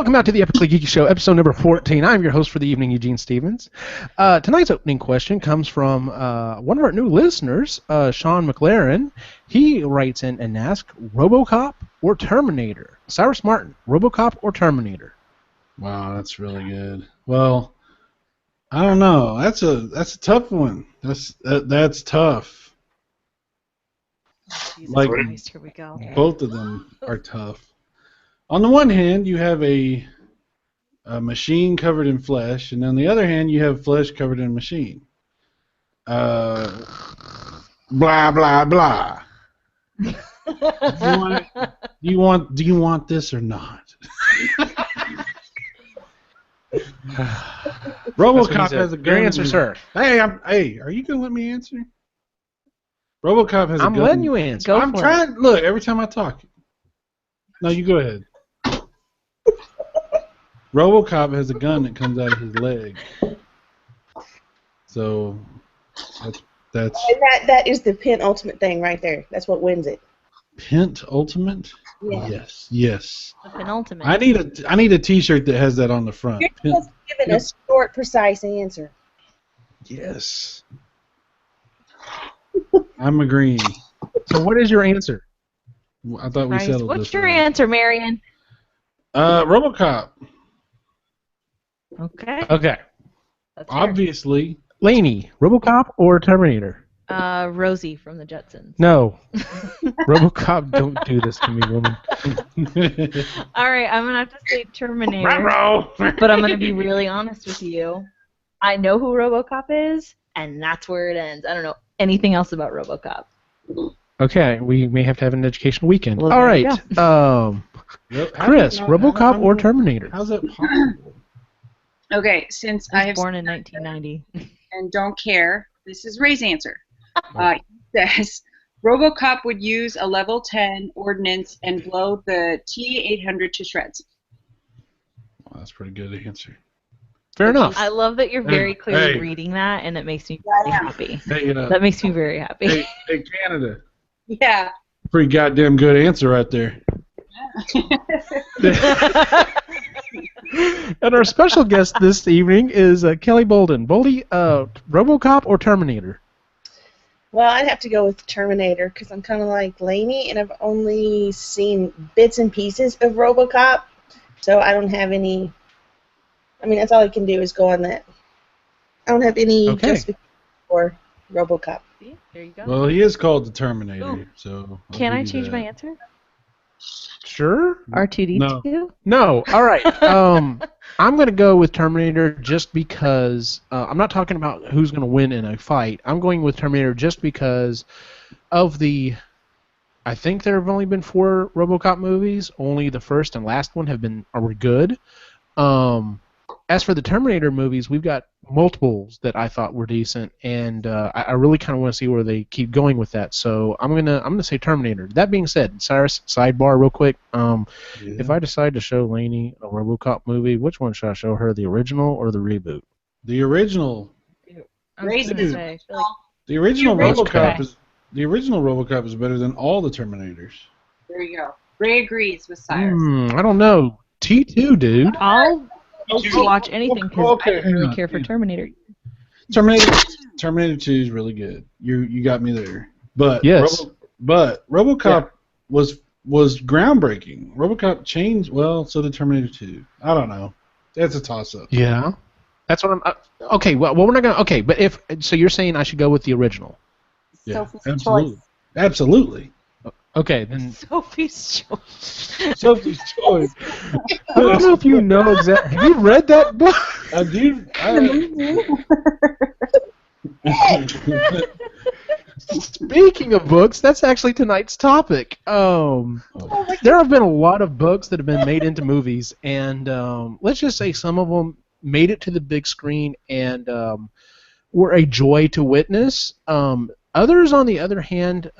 Welcome out to the Epically Geeky Show, episode number 14. I'm your host for the evening, Eugene Stevens. Tonight's opening question comes from one of our new listeners, Sean McLaren. He writes in and asks, RoboCop or Terminator? Cyrus Martin, RoboCop or Terminator? Wow, that's really good. Well, I don't know. That's a tough one. That's tough. Jesus Like, Christ, here we go. both of them are tough. On the one hand, you have a machine covered in flesh, and on the other hand, you have flesh covered in machine. Blah blah blah. Do you want this or not? RoboCop has a gun. Your answer, sir. Hey, are you gonna let me answer? RoboCop has a gun. I'm letting you answer. I'm trying. Look, every time I talk. No, you go ahead. RoboCop has a gun that comes out of his leg. So that's. And that is the penultimate thing right there. That's what wins it. Penultimate? Yeah. Yes. The penultimate. I need a T-shirt that has that on the front. You're just giving a short, precise answer. Yes. I'm agreeing. So what is your answer? I thought we Christ. settled this. What's your already. answer, Marion? RoboCop. Okay. Okay. That's fair. Obviously. Laney, RoboCop or Terminator? Rosie from the Jetsons. No. RoboCop, don't do this to me, woman. All right, I'm going to have to say Terminator. Ruh-roh. But I'm going to be really honest with you. I know who RoboCop is, and that's where it ends. I don't know anything else about RoboCop. Okay, we may have to have an educational weekend. Well, all there you right. Chris, RoboCop or Terminator? How's that possible? Okay, since I I was have born in 1990. and don't care, this is Ray's answer. He says, RoboCop would use a level 10 ordnance and blow the T-800 to shreds. Well, that's a pretty good answer. Fair enough. I love that you're very clearly Hey. reading that, and it makes me Yeah, very I am. happy. Hey, That makes me very happy. hey, Canada. Yeah. Pretty goddamn good answer right there. And our special guest this evening is Kelly Bolden. Boldy, RoboCop or Terminator? Well, I'd have to go with Terminator because I'm kind of like Laney, and I've only seen bits and pieces of RoboCop, so I don't have any. I mean, that's all I can do is go on that. I don't have any justification for RoboCop. See? There you go. Well, he is called the Terminator, Ooh. so. I'll Can I give you change that. my answer? Sure. R2D2? No. All right. I'm going to go with Terminator just because I'm not talking about who's going to win in a fight. I'm going with Terminator just because of the. I think there have only been 4 RoboCop movies. Only the first and last one were good. As for the Terminator movies, we've got multiples that I thought were decent, and I really kind of want to see where they keep going with that. So I'm gonna say Terminator. That being said, Cyrus, sidebar real quick. If I decide to show Lainey a RoboCop movie, which one should I show her? The original or the reboot? The original. I was Raisin. gonna say, I feel like The original You're RoboCop okay. is. The original RoboCop is better than all the Terminators. There you go. Ray agrees with Cyrus. I don't know. T2, dude. I'll watch anything because Okay, I don't really hang on. care for Terminator. Terminator 2 is really good. You got me there. But Yes. RoboCop was groundbreaking. RoboCop changed. Well, so did Terminator 2. I don't know. That's a toss-up. Yeah. That's what I'm. Okay. Well, we're not gonna. Okay, but if so, you're saying I should go with the original. Yeah, Sophie's absolutely. choice. Absolutely. Okay, then. Sophie's Choice. Sophie's Choice. I don't know if you know exactly. Have you read that book? I do. Speaking of books, that's actually tonight's topic. There have been a lot of books that have been made into movies, and let's just say some of them made it to the big screen and were a joy to witness. Others, on the other hand,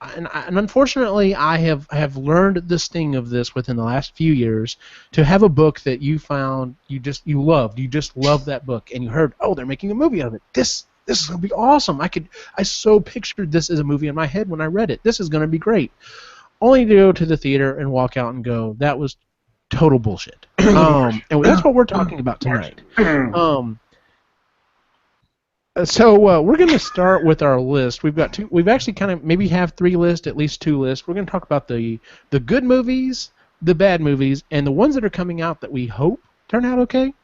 and unfortunately, I have learned this thing of this within the last few years, to have a book that you found you just loved that book, and you heard, oh, they're making a movie of it. This is gonna be awesome. I so pictured this as a movie in my head when I read it. This is gonna be great. Only to go to the theater and walk out and go, that was total bullshit. And that's what we're talking about tonight. So we're going to start with our list. We've got two. We've actually kind of maybe have 3 lists, at least 2 lists. We're going to talk about the good movies, the bad movies, and the ones that are coming out that we hope turn out okay.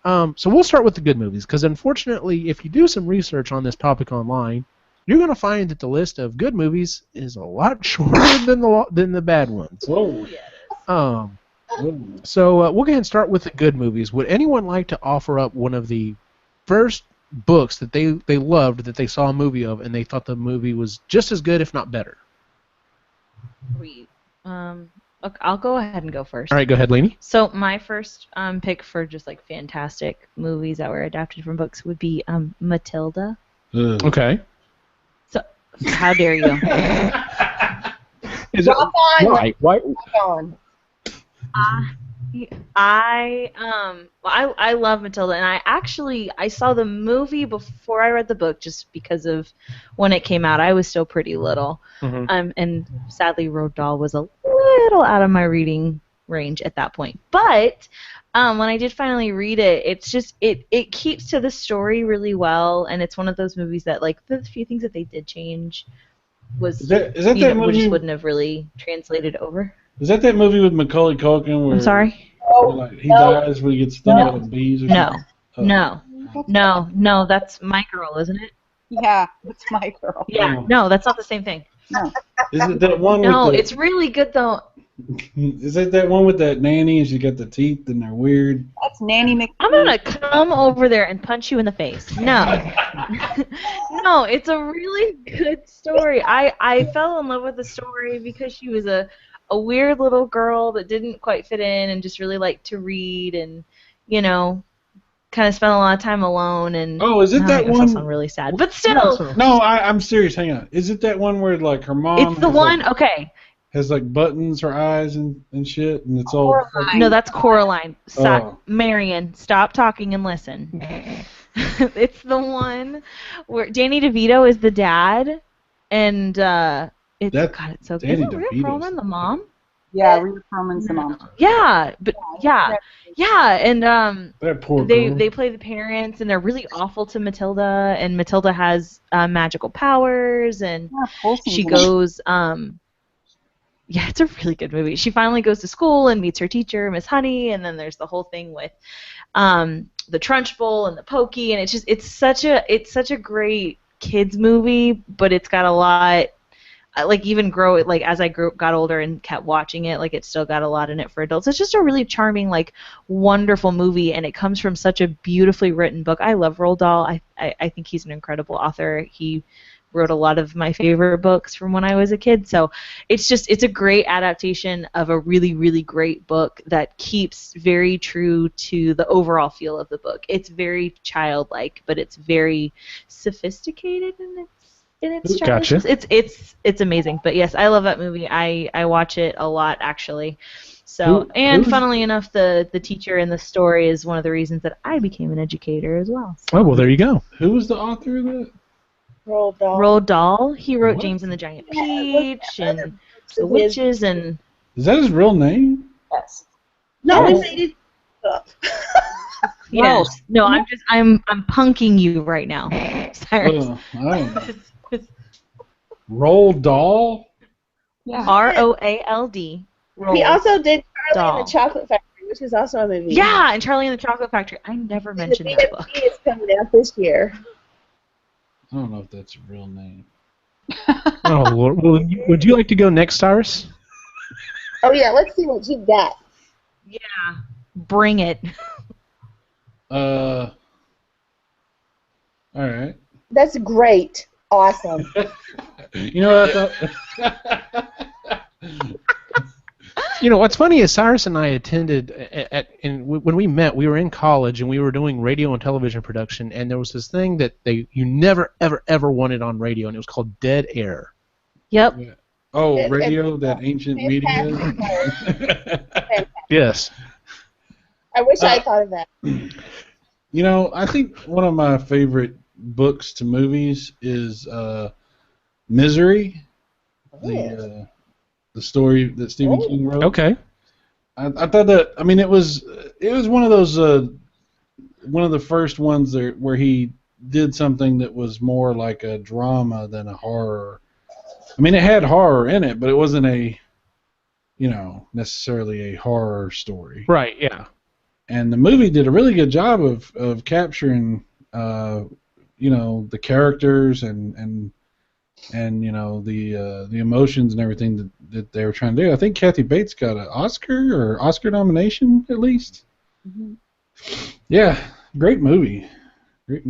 So we'll start with the good movies, because unfortunately, if you do some research on this topic online, you're going to find that the list of good movies is a lot shorter than the bad ones. Whoa. So we'll go ahead and start with the good movies. Would anyone like to offer up one of the first books that they loved, that they saw a movie of, and they thought the movie was just as good, if not better? Okay, I'll go ahead and go first. All right, go ahead, Lainey. So my first pick for just like fantastic movies that were adapted from books would be Matilda. Okay. So how dare you? Is it, why? Why? I love Matilda, and I saw the movie before I read the book, just because of when it came out. I was still pretty little, and sadly, Roald Dahl was a little out of my reading range at that point. But when I did finally read it, it's just it keeps to the story really well, and it's one of those movies that, like, the few things that they did change was Is that that movie? just wouldn't have really translated over. Is that movie with Macaulay Culkin where I'm sorry. he dies when he gets stung by the bees or something? No, that's My Girl, isn't it? Yeah, that's My Girl. Yeah, Oh. no, that's not the same thing. No. Is it that one No, with it's really good though. Is it that one with that nanny and she got the teeth and they're weird? That's Nanny McPhee. I'm gonna come over there and punch you in the face. No, no, it's a really good story. I fell in love with the story because she was a weird little girl that didn't quite fit in and just really liked to read and, kind of spent a lot of time alone. And Oh, is it that one? I'm really sad, but still, No, I'm serious. Hang on. Is it that one where like her mom? it's the has, one. Like, Okay, has like buttons her eyes and shit, and it's all. no, that's Coraline. Oh. Marion, stop talking and listen. It's the one where Danny DeVito is the dad, and it's so good. Danny Isn't Rhea DeVito's Perlman the mom? Yeah, Rhea Perlman's the mom. Yeah, but yeah, and That poor they girl. they play the parents, and they're really awful to Matilda, and Matilda has magical powers, and Yeah, Coulson's she in it. goes yeah, it's a really good movie. She finally goes to school and meets her teacher, Miss Honey, and then there's the whole thing with the Trunchbull and the Pokey, and it's such a great kids movie, but it's got a lot. Like, even as I got older and kept watching it, like, it still got a lot in it for adults. It's just a really charming, like, wonderful movie, and it comes from such a beautifully written book. I love Roald Dahl. I think he's an incredible author. He wrote a lot of my favorite books from when I was a kid, so it's a great adaptation of a really, really great book that keeps very true to the overall feel of the book. It's very childlike, but it's very sophisticated in its Gotcha. It's amazing. But yes, I love that movie. I watch it a lot, actually. So, and funnily enough, the teacher in the story is one of the reasons that I became an educator as well. So. Oh, well, there you go. Who was the author of that? Roald Dahl. Roald Dahl. He wrote What? James and the Giant Peach and The Witches and. Is that his real name? Yes. No, Yes. they made it up. Yes. No, I'm punking you right now, Cyrus. I don't know. Roald Dahl? Yeah. Roald. He Roald. also did Charlie Dahl. and the Chocolate Factory, which is also a movie. Yeah, and Charlie and the Chocolate Factory. I never And the mentioned that book. BFG is coming out this year. I don't know if that's a real name. Oh, Lord. Well, would you like to go next, Cyrus? Oh yeah, let's see what you got. Yeah. Bring it. All right. That's great. Awesome. You know what I thought? What's funny is Cyrus and I attended when we met, we were in college and we were doing radio and television production, and there was this thing that you never ever wanted on radio, and it was called dead air. Yep. Yeah. Oh, radio, that ancient media. Yes. I wish I thought of that. I think one of my favorite books to movies is Misery, the story that Stephen King wrote. Okay. I thought that. I mean, it was one of those one of the first ones there where he did something that was more like a drama than a horror. I mean, it had horror in it, but it wasn't necessarily a horror story. Right. Yeah. And the movie did a really good job of capturing, the characters and the emotions and everything that they were trying to do. I think Kathy Bates got an Oscar nomination at least. Mm-hmm. Yeah, great movie, I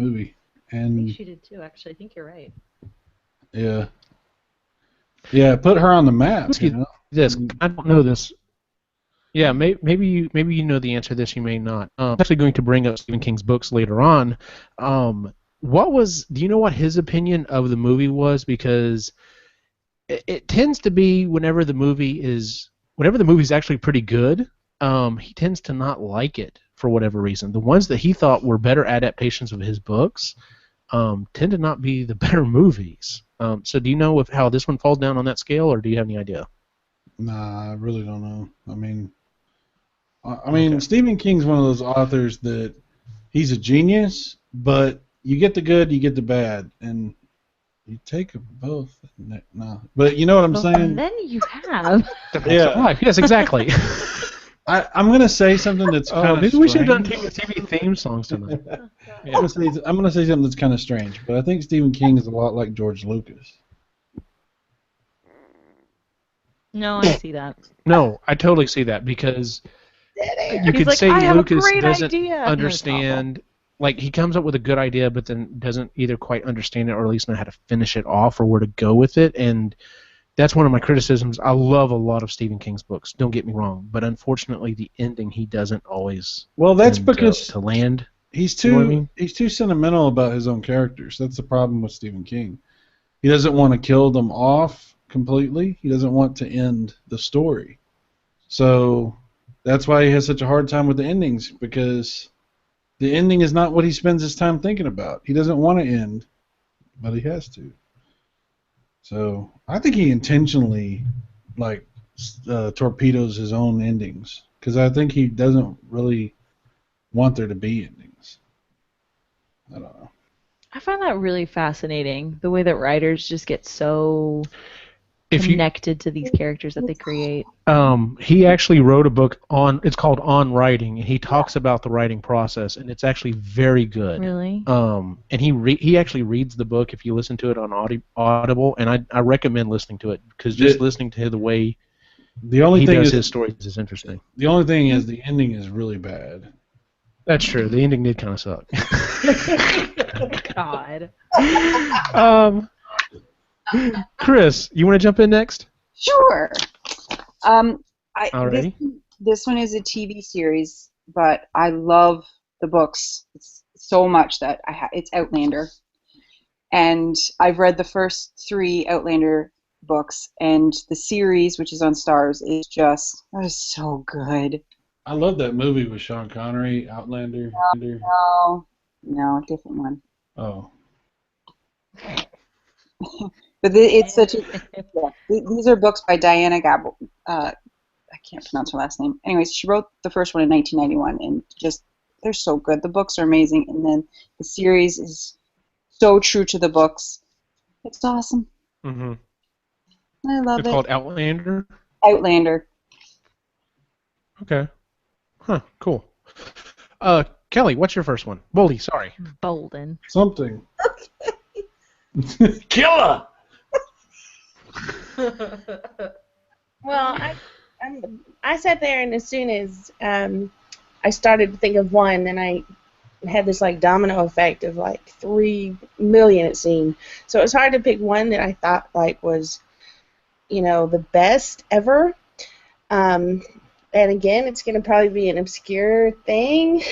and think she did too. Actually, I think you're right. yeah, put her on the map. This I don't know this. Yeah, maybe you know the answer to this. You may not. I'm actually going to bring up Stephen King's books later on. Do you know what his opinion of the movie was? Because it tends to be whenever the movie's actually pretty good, he tends to not like it for whatever reason. The ones that he thought were better adaptations of his books tend to not be the better movies. So do you know how this one falls down on that scale, or do you have any idea? Nah, I really don't know. I mean, Okay. Stephen King's one of those authors that he's a genius, but you get the good, you get the bad, and you take them both. No, but you know what I'm saying? And then you have. Yeah. Life. Yes, exactly. I'm gonna say something that's kind of maybe we should have done strange. TV theme songs tonight. I'm gonna say something that's kind of strange, but I think Stephen King is a lot like George Lucas. No, I see that. No, I totally see that because you He's could like, say I have a Lucas great doesn't idea. No, it's understand. Like he comes up with a good idea, but then doesn't either quite understand it or at least know how to finish it off or where to go with it. And that's one of my criticisms. I love a lot of Stephen King's books. Don't get me wrong, but unfortunately, the ending he doesn't always. Well, that's tend because to land. he's You know too what I mean? he's too sentimental about his own characters. That's the problem with Stephen King. He doesn't want to kill them off completely. He doesn't want to end the story. So that's why he has such a hard time with the endings, because the ending is not what he spends his time thinking about. He doesn't want to end, but he has to. So I think he intentionally torpedoes his own endings, because I think he doesn't really want there to be endings. I don't know. I find that really fascinating, the way that writers just get so If you, connected to these characters that they create. he actually wrote a book it's called On Writing, and he talks about the writing process, and it's actually very good. Really? And he actually reads the book if you listen to it on Audible, and I recommend listening to it because just listening to the way The only he thing does is his stories is interesting. the only thing is the ending is really bad. That's true. The ending did kind of suck. God. Chris, you want to jump in next? Sure. Alrighty. This one is a TV series, but I love the books so much that it's Outlander. And I've read the first 3 Outlander books, and the series, which is on Stars, is just so good. I love that movie with Sean Connery, Outlander. No, different one. Oh. But it's such a... Yeah, these are books by Diana Gabel. I can't pronounce her last name. Anyways, she wrote the first one in 1991, and just, they're so good. The books are amazing, and then the series is so true to the books. It's awesome. Mm-hmm. I love It's it. called Outlander? Outlander. Okay. Huh, cool. Kelly, what's your first one? Boldy, sorry. Bolden. Something. Killer! Well, I sat there, and as soon as I started to think of one, then I had this like domino effect of like 3 million, it seemed. So it was hard to pick one that I thought like was, the best ever. And again, it's going to probably be an obscure thing,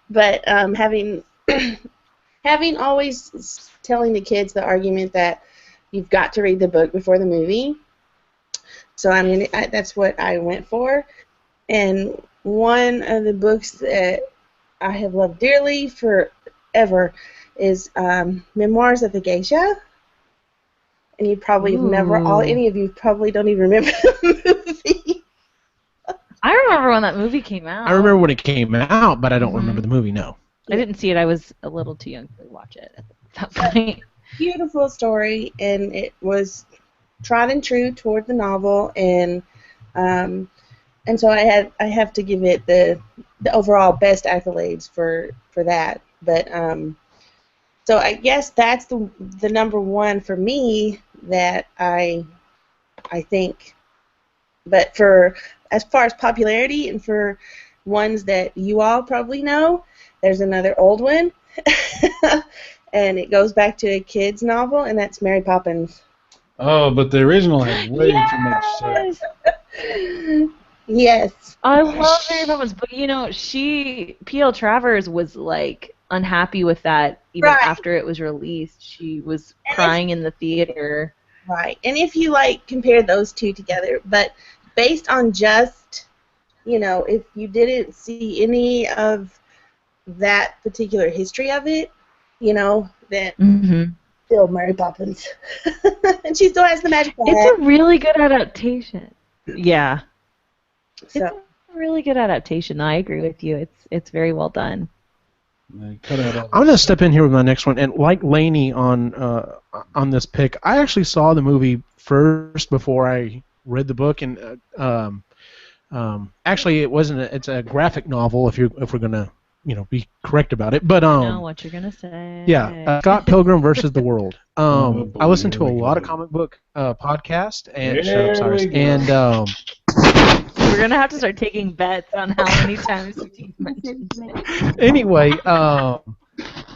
but having always telling the kids the argument that you've got to read the book before the movie. So that's what I went for. And one of the books that I have loved dearly forever is Memoirs of a Geisha. And you probably have never, any of you probably don't even remember the movie. I remember when that movie came out. I remember when it came out, but I don't Mhm. remember the movie. No. I didn't see it. I was a little too young to watch it at that point. Beautiful story, and it was tried and true toward the novel, and so I have to give it the overall best accolades for that. But so I guess that's the number one for me that I think. But for as far as popularity and for ones that you all probably know, there's another old one, and it goes back to a kid's novel, and that's Mary Poppins. Oh, but the original had way too much sex. Yes. I love Mary Poppins, but P.L. Travers was like unhappy with that even Right. after it was released. She was And crying in the theater. Right. And if you compare those two together, but based on just, if you didn't see any of that particular history of it, then Mm-hmm. still Mary Poppins. And she still has the magic bag. It's a really good adaptation. Yeah. It's So, a really good adaptation. I agree with you. It's very well done. They cut out all I'm going to step in here with my next one, and like Lainey on this pick, I actually saw the movie first before I read the book, and actually it wasn't. It's a graphic novel if we're going to be correct about it, but I know what you're gonna say. yeah, Scott Pilgrim versus the World. Oh, boy, I listened to here a we lot go. of comic book podcasts and There sorry, we go. and We're gonna have to start taking bets on how many times he mentions it. anyway,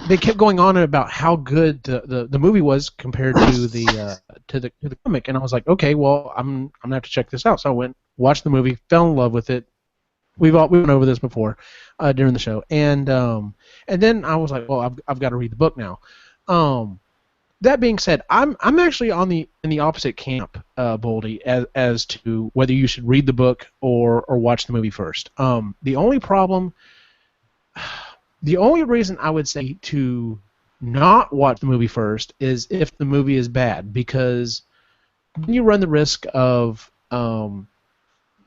they kept going on about how good the movie was compared to the comic, and I was like, okay, well, I'm gonna have to check this out. So I went, watched the movie, fell in love with it. We went over this before during the show, and then I was like, well, I've got to read the book now. That being said, I'm actually in the opposite camp, Boldy, as to whether you should read the book or watch the movie first. The only reason I would say to not watch the movie first is if the movie is bad, because you run the risk of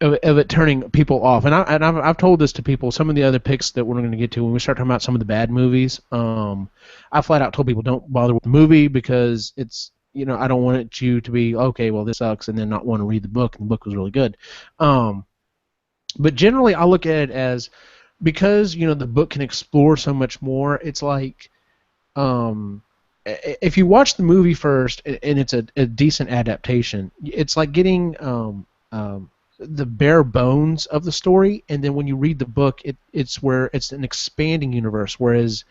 it turning people off. And I've told this to people. Some of the other picks that we're going to get to when we start talking about some of the bad movies, I flat out told people don't bother with the movie because it's I don't want you to be okay. Well, this sucks, and then not want to read the book. And the book was really good. But generally, I look at it as because the book can explore so much more. It's like if you watch the movie first and it's a decent adaptation, it's like getting the bare bones of the story, and then when you read the book, it's where it's an expanding universe, whereas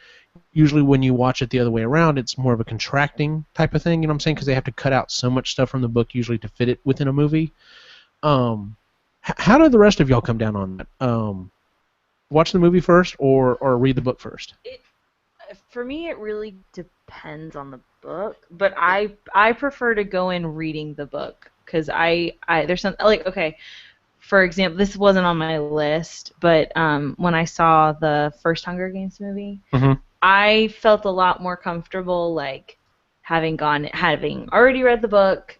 usually when you watch it the other way around, it's more of a contracting type of thing, you know what I'm saying, because they have to cut out so much stuff from the book usually to fit it within a movie. How do the rest of y'all come down on that? Watch the movie first or read the book first? For me, it really depends on the book, but I prefer to go in reading the book because I there's some okay. For example, this wasn't on my list, but when I saw the first Hunger Games movie, I felt a lot more comfortable having already read the book,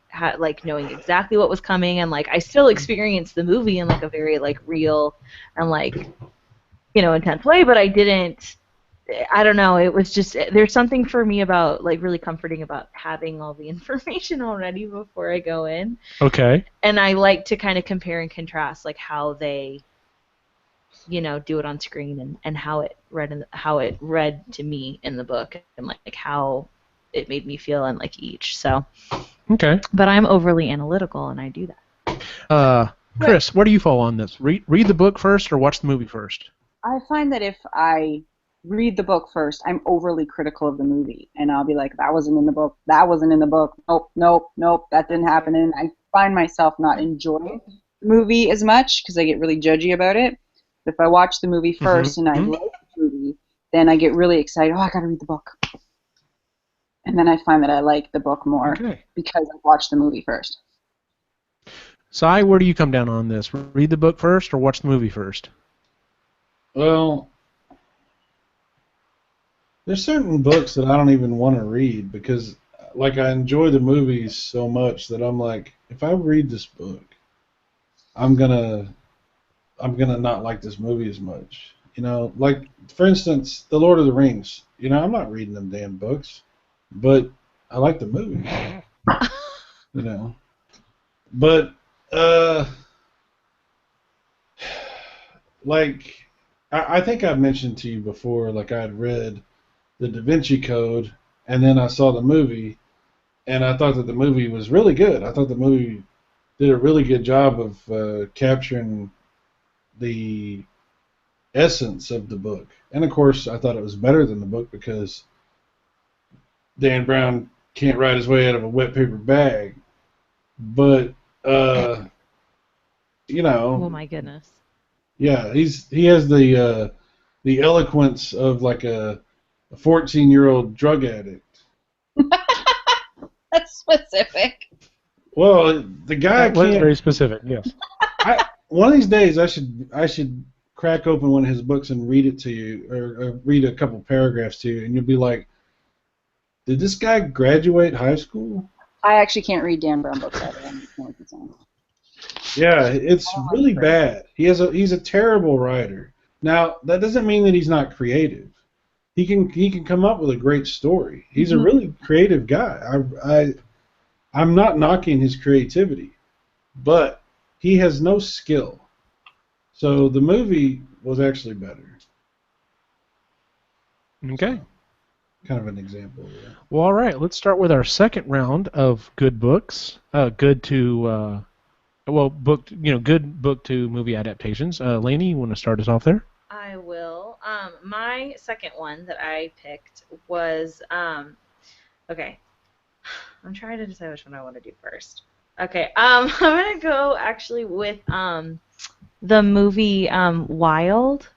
knowing exactly what was coming, and I still experienced the movie in a very real and intense way, but I didn't. I don't know. It was just there's something for me about really comforting about having all the information already before I go in. Okay. And I like to kind of compare and contrast how they, do it on screen and how it read to me in the book and how it made me feel in each. So. Okay. But I'm overly analytical and I do that. Chris, where do you fall on this? Read the book first or watch the movie first? I find that if I read the book first, I'm overly critical of the movie, and I'll be like, that wasn't in the book, nope, that didn't happen, and I find myself not enjoying the movie as much because I get really judgy about it. But if I watch the movie first and I like the movie, then I get really excited, I gotta read the book. And then I find that I like the book more because I watched the movie first. Sai, where do you come down on this? Read the book first or watch the movie first? Well, there's certain books that I don't even want to read because, I enjoy the movies so much that I'm like, if I read this book, I'm gonna I'm gonna not like this movie as much. You know, like for instance, The Lord of the Rings. You know, I'm not reading them damn books, but I like the movie. You know, but like I think I've mentioned to you before, like I had read the Da Vinci Code, and then I saw the movie, and I thought that the movie was really good. I thought the movie did a really good job of capturing the essence of the book. And of course, I thought it was better than the book because Dan Brown can't write his way out of a wet paper bag. But you know, Oh my goodness. yeah, he has the eloquence of like a 14-year-old drug addict. That's specific. Well, the guy That was can't. very specific. Yes. One of these days, I should crack open one of his books and read it to you, or read a couple paragraphs to you, and you'll be like, "Did this guy graduate high school?" I actually can't read Dan Brown books either. I understand what you're saying. Yeah, it's really bad. He's a terrible writer. Now that doesn't mean that he's not creative. He can come up with a great story. He's a really creative guy. I'm not knocking his creativity, but he has no skill. So the movie was actually better. Okay. Kind of an example. Yeah. Well, all right. Let's start with our second round of good books. Good to book. Good book to movie adaptations. Lainey, you want to start us off there? I will. My second one that I picked was okay. I'm trying to decide which one I want to do first. Okay. I'm gonna go actually with the movie Wild,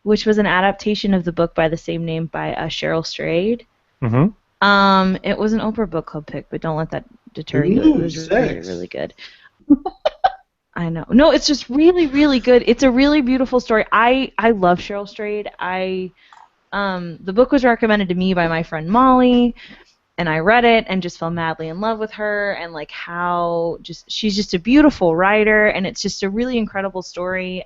which was an adaptation of the book by the same name by Cheryl Strayed. Mm-hmm. It was an Oprah Book Club pick, but don't let that deter you. Ooh, It was really, sex. really good. I know. No, it's just really, really good. It's a really beautiful story. I love Cheryl Strayed. The book was recommended to me by my friend Molly, and I read it and just fell madly in love with her, and like how she's just a beautiful writer, and it's just a really incredible story.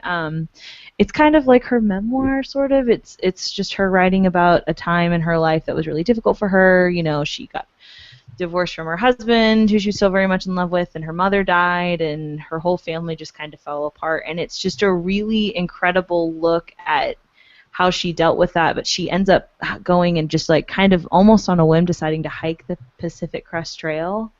It's kind of like her memoir, sort of. It's just her writing about a time in her life that was really difficult for her. You know, she got divorced from her husband, who she was still very much in love with, and her mother died, and her whole family just kind of fell apart. And it's just a really incredible look at how she dealt with that. But she ends up going and just like kind of almost on a whim deciding to hike the Pacific Crest Trail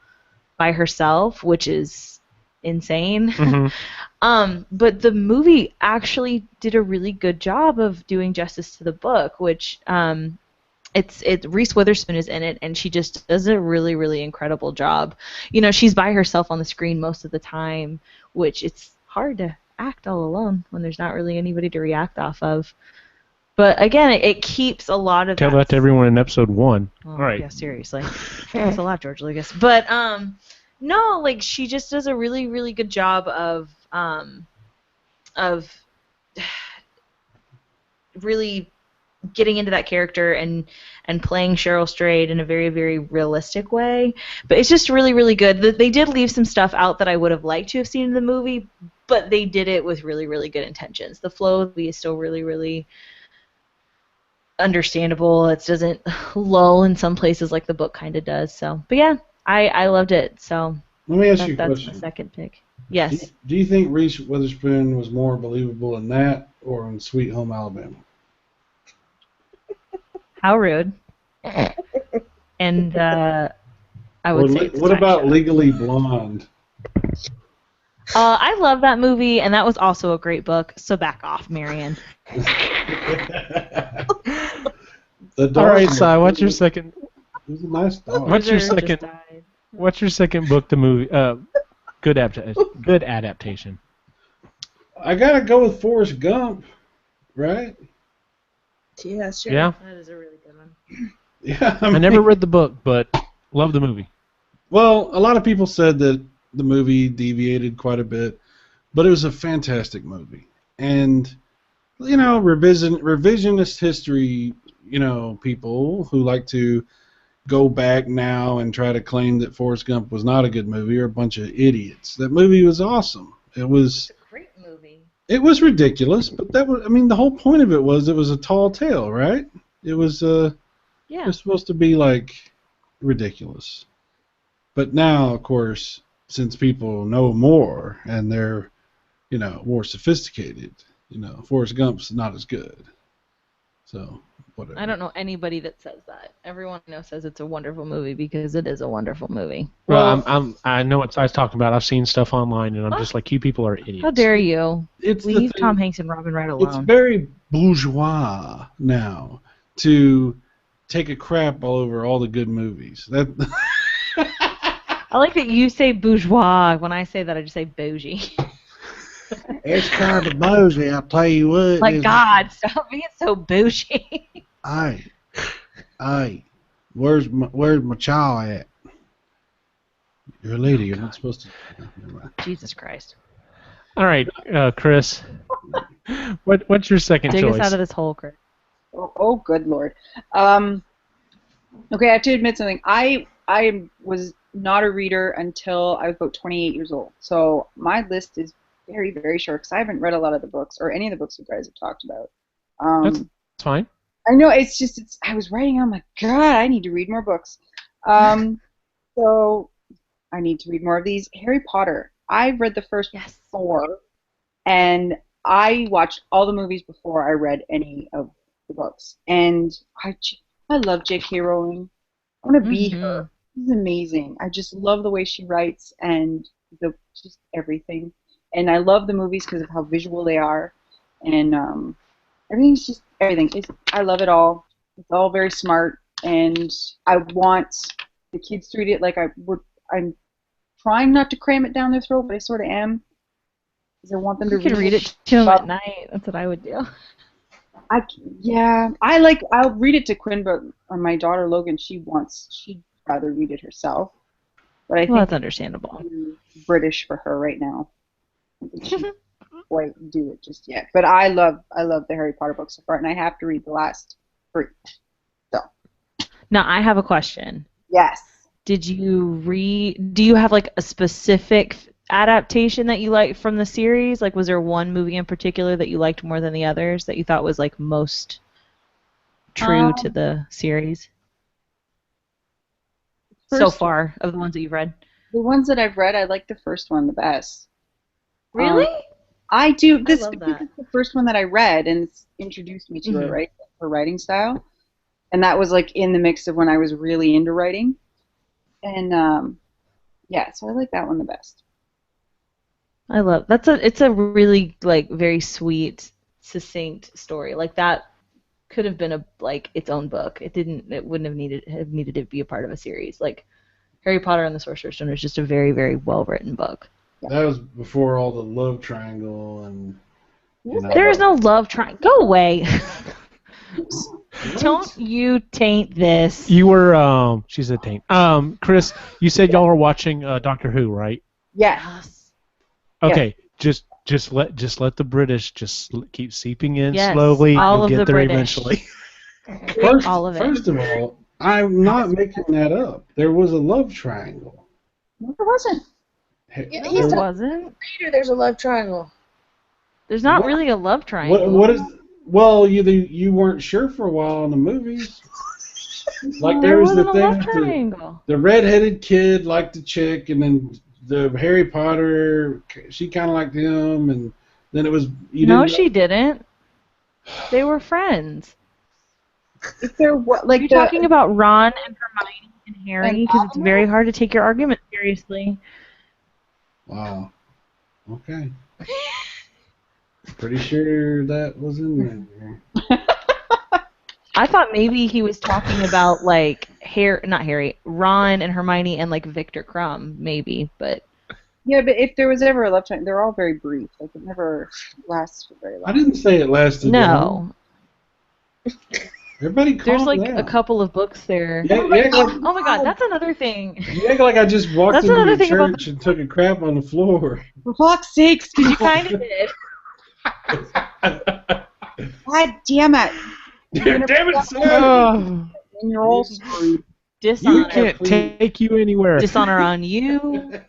by herself, which is insane. Mm-hmm. But the movie actually did a really good job of doing justice to the book, which it's Reese Witherspoon is in it, and she just does a really, really incredible job. You know, she's by herself on the screen most of the time, which it's hard to act all alone when there's not really anybody to react off of. But again, it keeps a lot of Tell that to everyone in episode 1. Oh, All right. yeah, seriously. That's a lot, George Lucas. But no, like she just does a really, really good job of really getting into that character and playing Cheryl Strayed in a very, very realistic way. But it's just really, really good. They did leave some stuff out that I would have liked to have seen in the movie, but they did it with really, really good intentions. The flow of the movie is still really, really understandable. It doesn't lull in some places like the book kind of does. So, but yeah, I loved it. So Let me ask you a that's question. my second pick. Yes. Do you think Reese Witherspoon was more believable in that or in Sweet Home Alabama? How rude. And I would say. What about Legally Blonde? I love that movie, and that was also a great book. So back off, Marion. All right, Si, what's your second? It was a nice dog. What's your Wizard just second? died. What's your second book to movie? Good adaptation. I gotta go with Forrest Gump, right? Yeah, sure. Yeah. That is a really good one. Yeah. I never read the book, but love the movie. Well, a lot of people said that the movie deviated quite a bit, but it was a fantastic movie. And, you know, revisionist history, you know, people who like to go back now and try to claim that Forrest Gump was not a good movie are a bunch of idiots. That movie was awesome. It was It's a great movie. It was ridiculous, but the whole point of it was a tall tale, right? It was it was supposed to be like ridiculous. But now, of course, since people know more and they're, more sophisticated, Forrest Gump's not as good. So, whatever. I don't know anybody that says that. Everyone I know says it's a wonderful movie because it is a wonderful movie. Well, I know what Si's talking about. I've seen stuff online, and I'm just like, you people are idiots. How dare you? It's Leave Tom Hanks and Robin Wright alone. It's very bourgeois now to take a crap all over all the good movies. That. I like that you say bourgeois. When I say that, I just say bougie. It's kind of bougie, I'll tell you what. My God, stop being so bougie. Hey, where's my child at? You're a lady. You're not supposed to. Never mind. Jesus Christ. All right, Chris. What's your second Dig choice? us out of this hole, Chris. Oh, good Lord. Okay, I have to admit something. I was not a reader until I was about 28 years old. So my list is very, very short because I haven't read a lot of the books or any of the books you guys have talked about. That's fine. I know, I was writing, I'm like, God, I need to read more books. So I need to read more of these. Harry Potter. I've read the first 4, and I watched all the movies before I read any of the books. And I love J.K. Rowling. I want to be her. She's amazing. I just love the way she writes and just everything. And I love the movies because of how visual they are. And everything's just everything. I love it all. It's all very smart. And I want the kids to read it like I'm trying not to cram it down their throat, but I sort of am. Because I want them to read it. You can read it to them at night. That's what I would do. I'll read it to Quinn, but my daughter Logan, she'd rather read it herself. But I think that's understandable. It's British for her right now. She can't quite do it just yet. But I love the Harry Potter books so far, and I have to read the last 3. So. Now I have a question. Yes. Do you have like a specific adaptation that you like from the series? Like, was there one movie in particular that you liked more than the others that you thought was like most true to the series so far of the ones that you've read? The ones that I've read, I like the first one the best. Really? I do. This is the first one that I read, and it's introduced me to her, right? Her writing style, and that was like in the mix of when I was really into writing, and so I like that one the best. I love it's a really like very sweet, succinct story. Like that could have been its own book. It wouldn't have needed to be a part of a series. Like Harry Potter and the Sorcerer's Stone is just a very, very well written book. That was before all the love triangle and. There is no love triangle. Go away. Don't you taint this. You were she said taint. Chris, you said y'all were watching Doctor Who, right? Yes. Okay, just let the British just keep seeping in yes, slowly. All You'll of get the there British. eventually. All of it. First of all, I'm not making that up. There was a love triangle. No, there wasn't. Yeah, There wasn't. Reader, there's a love triangle. There's not really a love triangle. What is? Well, you weren't sure for a while in the movies. Like there was the wasn't a thing love with triangle. the redheaded kid liked the chick, and then the Harry Potter, she kind of liked him, and then it was No, she didn't. They were friends. Is there what like You're talking about Ron and Hermione and Harry because it's very hard to take your argument seriously. Wow. Okay. Pretty sure that was in there. I thought maybe he was talking about like Ron and Hermione and like Victor Crumb, maybe, but Yeah, but if there was ever a love triangle, they're all very brief. Like it never lasts for very long. I didn't say it lasted long. no. Everybody calm There's like down. a couple of books there. You act like, Oh my god, that's another thing. you act like I just walked That's into another the thing about church and took a crap on the floor. For fuck's sakes, You kind of did. God damn it. Damn it, son! Oh, And you're all screwed. Dishonor. you can't take you anywhere. Dishonor on you.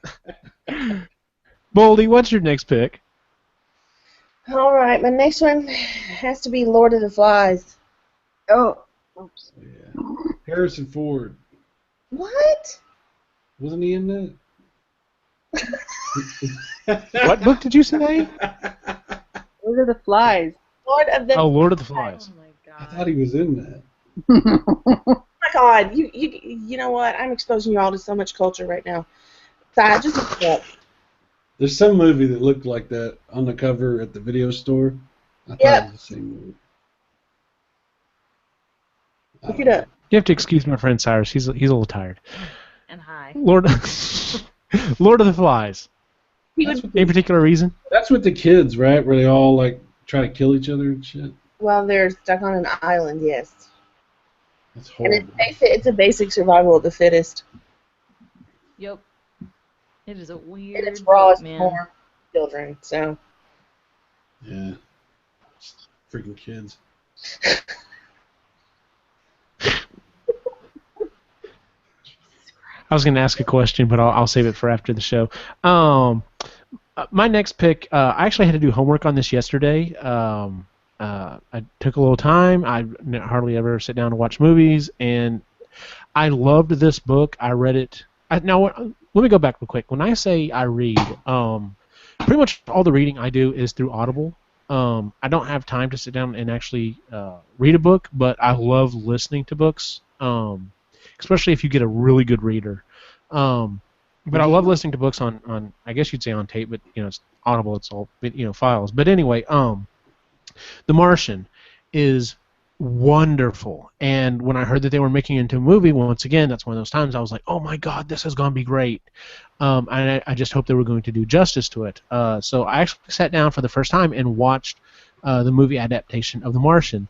Boldy, what's your next pick? All right, my next one has to be Lord of the Flies. Oh. Oops. Yeah. Harrison Ford. What? Wasn't he in that? What book did you say? Those are the flies. Lord of the Oh, Lord of the Oh Flies. my I god. thought he was in that. Oh my God, you know what? I'm exposing you all to so much culture right now. So I just looked it up. There's some movie that looked like that on the cover at the video store. I thought Yep. it was the same movie. I Look don't it know. up. You have to excuse my friend Cyrus. He's a little tired. And hi. Lord, Lord of the Flies. He That's would. what Any the, particular reason? that's with the kids, right? Where they all like try to kill each other and shit. Well, they're stuck on an island, yes. That's And horrible. it's a basic survival of the fittest. Yep. It is a And weird it's raw book, as man. porn for children, so. Yeah. Freaking kids. I was going to ask a question, but I'll save it for after the show. My next pick, I actually had to do homework on this yesterday. I took a little time. I hardly ever sit down to watch movies, and I loved this book. I read it. Let me go back real quick. When I say I read, pretty much all the reading I do is through Audible. I don't have time to sit down and actually read a book, but I love listening to books, especially if you get a really good reader. But I love listening to books on I guess you'd say on tape, but it's Audible. It's all files. But anyway, The Martian is wonderful. And when I heard that they were making it into a movie, once again, that's one of those times I was like, oh my God, this is going to be great. And I just hope they were going to do justice to it. So I actually sat down for the first time and watched the movie adaptation of The Martian.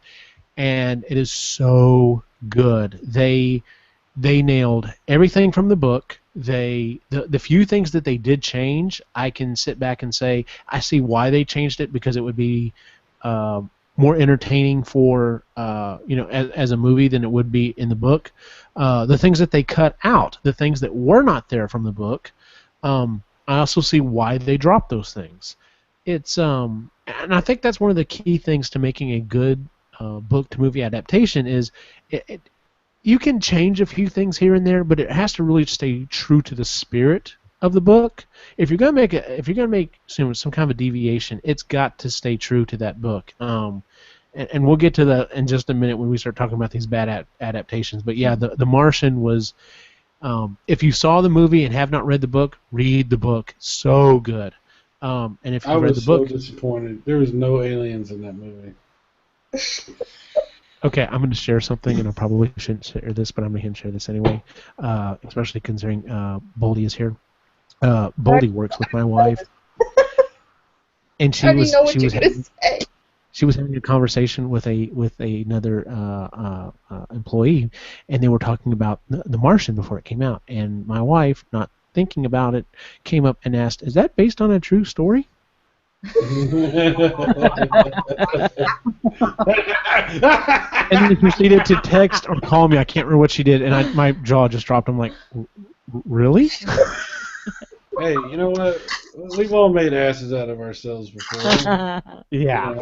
And it is so good. They nailed everything from the book. The few things that they did change, I can sit back and say, I see why they changed it, because it would be more entertaining for as a movie than it would be in the book. The things that they cut out, the things that were not there from the book, I also see why they dropped those things. It's and I think that's one of the key things to making a good book to movie adaptation is you can change a few things here and there, but it has to really stay true to the spirit of the book. If you're gonna make some kind of a deviation, it's got to stay true to that book. And we'll get to that in just a minute when we start talking about these bad adaptations. But yeah, the Martian was. If you saw the movie and have not read the book, read the book. So good. And if I you read was the book, so disappointed. There was no aliens in that movie. okay, I'm going to share something, and I probably shouldn't share this, but I'm going to share this anyway, especially considering Boldy is here. Boldy works with my wife, and I didn't know what you were going to say. she was having a conversation with another employee, and they were talking about the Martian before it came out, and my wife, not thinking about it, came up and asked, "Is that based on a true story?" And then proceeded to text or call me. I can't remember what she did, and my jaw just dropped. I'm like, really? Hey, you know what? We've all made asses out of ourselves before. Yeah. I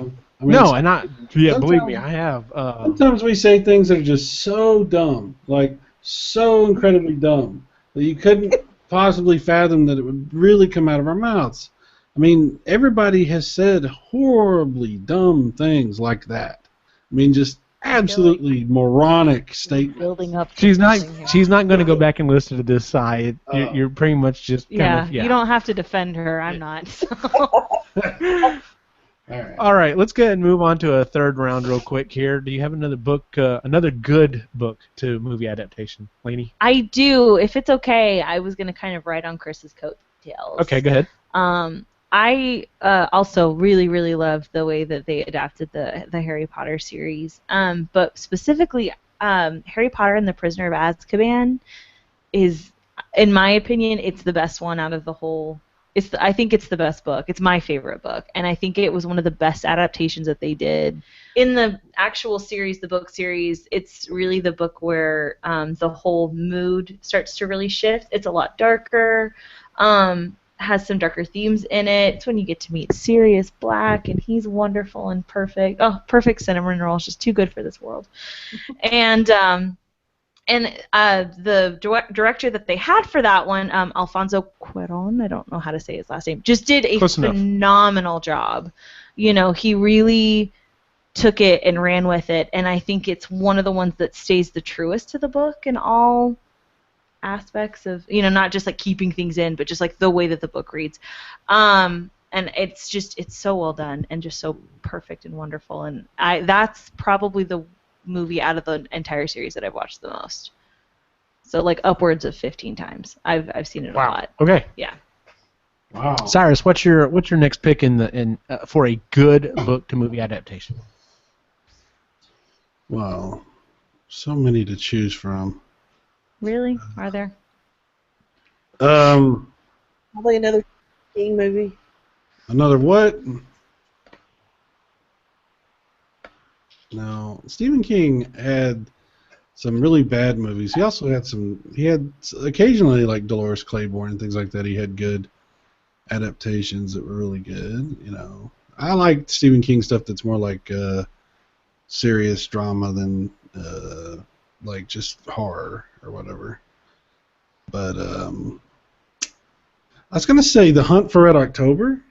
mean, No, and believe me, sometimes- I have. Sometimes we say things that are just so dumb, like so incredibly dumb, that you couldn't possibly fathom that it would really come out of our mouths. I mean, everybody has said horribly dumb things like that. I mean, just absolutely moronic statements. Building up. to She's not. something here. She's not going to go back and listen to this side. You're pretty much just kind Yeah, of. you don't have to defend her. I'm not. So. All right. All right, let's go ahead and move on to a third round real quick here. Do you have another book, another good book to movie adaptation, Lainey? I do. If it's okay, I was gonna kind of ride on Chris's coattails. Okay, go ahead. I also really, really love the way that they adapted the Harry Potter series. But specifically, Harry Potter and the Prisoner of Azkaban is, in my opinion, it's the best one out of the whole. I think it's the best book. It's my favorite book, and I think it was one of the best adaptations that they did. In the actual series, the book series, it's really the book where the whole mood starts to really shift. It's a lot darker. has some darker themes in it. It's when you get to meet Sirius Black, and he's wonderful and perfect. Oh, perfect cinnamon roll. It's just too good for this world. And the director that they had for that one, Alfonso Cuarón, I don't know how to say his last name, just did a Close enough. phenomenal job. You know, he really took it and ran with it, and I think it's one of the ones that stays the truest to the book in all aspects of, you know, not just like keeping things in, but just like the way that the book reads. And it's so well done and just so perfect and wonderful. And that's probably the movie out of the entire series that I've watched the most. So like upwards of 15 times. I've seen it a lot. Okay. Yeah. Wow. Cyrus, what's your next pick for a good book to movie adaptation? Wow. So many to choose from. Really? Are there? Probably another King movie. Another what? No. Stephen King had some really bad movies. He also had occasionally like Dolores Claiborne and things like that. He had good adaptations that were really good. You know, I like Stephen King stuff that's more like serious drama than like just horror or whatever. But I was gonna say The Hunt for Red October.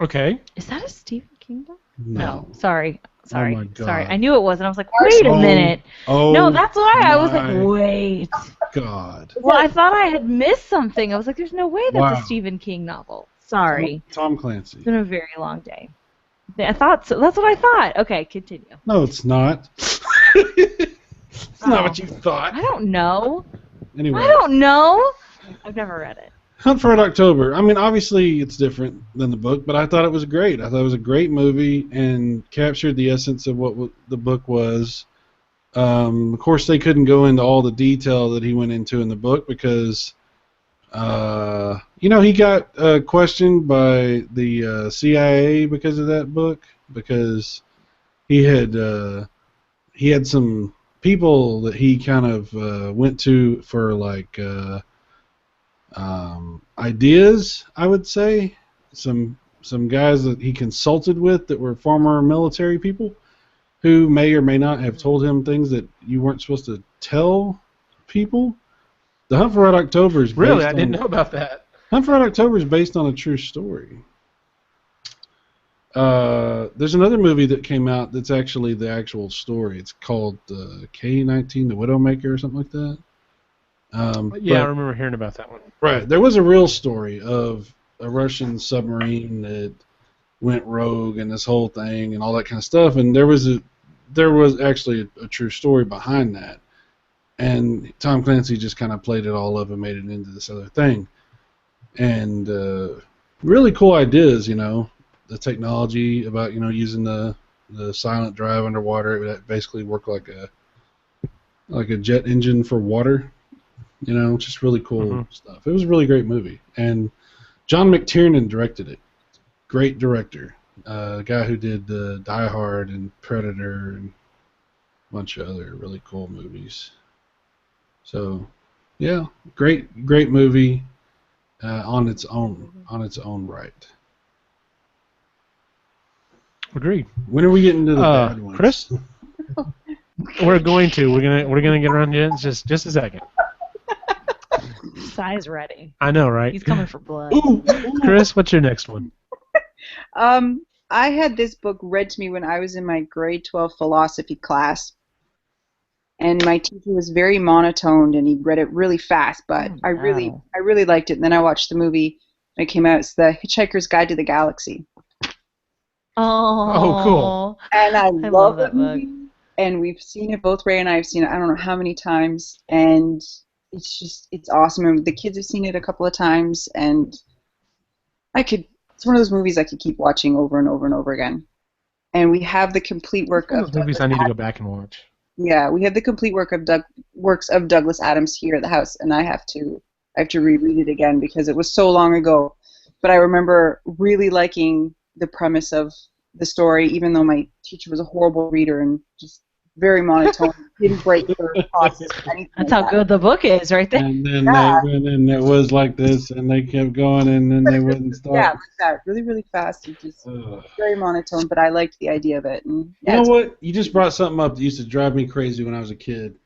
Okay. Is that a Stephen King book? No. Sorry. Oh my God. Sorry. I knew it was, and I was like, wait a minute. Oh. No, that's why I was like, my wait. God. Well, I thought I had missed something. I was like, there's no way that's Wow. a Stephen King novel. Sorry. Tom Clancy. It's been a very long day. I thought so. That's what I thought. Okay, continue. No, it's not. It's not what you thought. I don't know. Anyway. I don't know. I've never read it. Hunt for Red October. I mean, obviously it's different than the book, but I thought it was great. I thought it was a great movie and captured the essence of what the book was. Of course, they couldn't go into all the detail that he went into in the book because, he got questioned by the CIA because of that book, because he had some people that he kind of went to for like ideas, I would say. Some guys that he consulted with that were former military people who may or may not have told him things that you weren't supposed to tell people. The Hunt for Red October is Really? I didn't know about that. Hunt for Red October is based on a true story. There's another movie that came out that's actually the actual story. It's called K-19, The Widowmaker, or something like that. I remember hearing about that one. Right. There was a real story of a Russian submarine that went rogue and this whole thing and all that kind of stuff. And there was actually a true story behind that. And Tom Clancy just kind of played it all up and made it into this other thing. And really cool ideas, the technology about, using the silent drive underwater. That basically worked like a jet engine for water. Just really cool stuff. It was a really great movie. And John McTiernan directed it. Great director. The guy who did Die Hard and Predator and a bunch of other really cool movies. So, yeah, great movie on its own right. Agreed. When are we getting to the bad ones? Chris? We're gonna get around to it in just a second. Sai's ready. I know, right? He's coming for blood. Ooh. Chris, what's your next one? I had this book read to me when I was in my grade 12 philosophy class. And my teacher was very monotoned, and he read it really fast, but I really liked it. And then I watched the movie when it came out. It's The Hitchhiker's Guide to the Galaxy. Oh, cool. And I love that that movie. And we've seen it, both Ray and I have seen it, I don't know how many times. And it's awesome. And the kids have seen it a couple of times. And it's one of those movies I could keep watching over and over and over again. And we have the complete work of movies I need to go back and watch. Yeah, we have the complete works of Douglas Adams here at the house, and I have to reread it again because it was so long ago. But I remember really liking the premise of the story, even though my teacher was a horrible reader and just very monotone. Didn't break her process or anything. That's like how that. good the book is, right there. And then Yeah. they went and it was like this, and they kept going, and then they wouldn't Yeah, stop. like that. Really, really fast. And just Ugh. very monotone, but I liked the idea of it. And You yeah, know it's- what? You just brought something up that used to drive me crazy when I was a kid.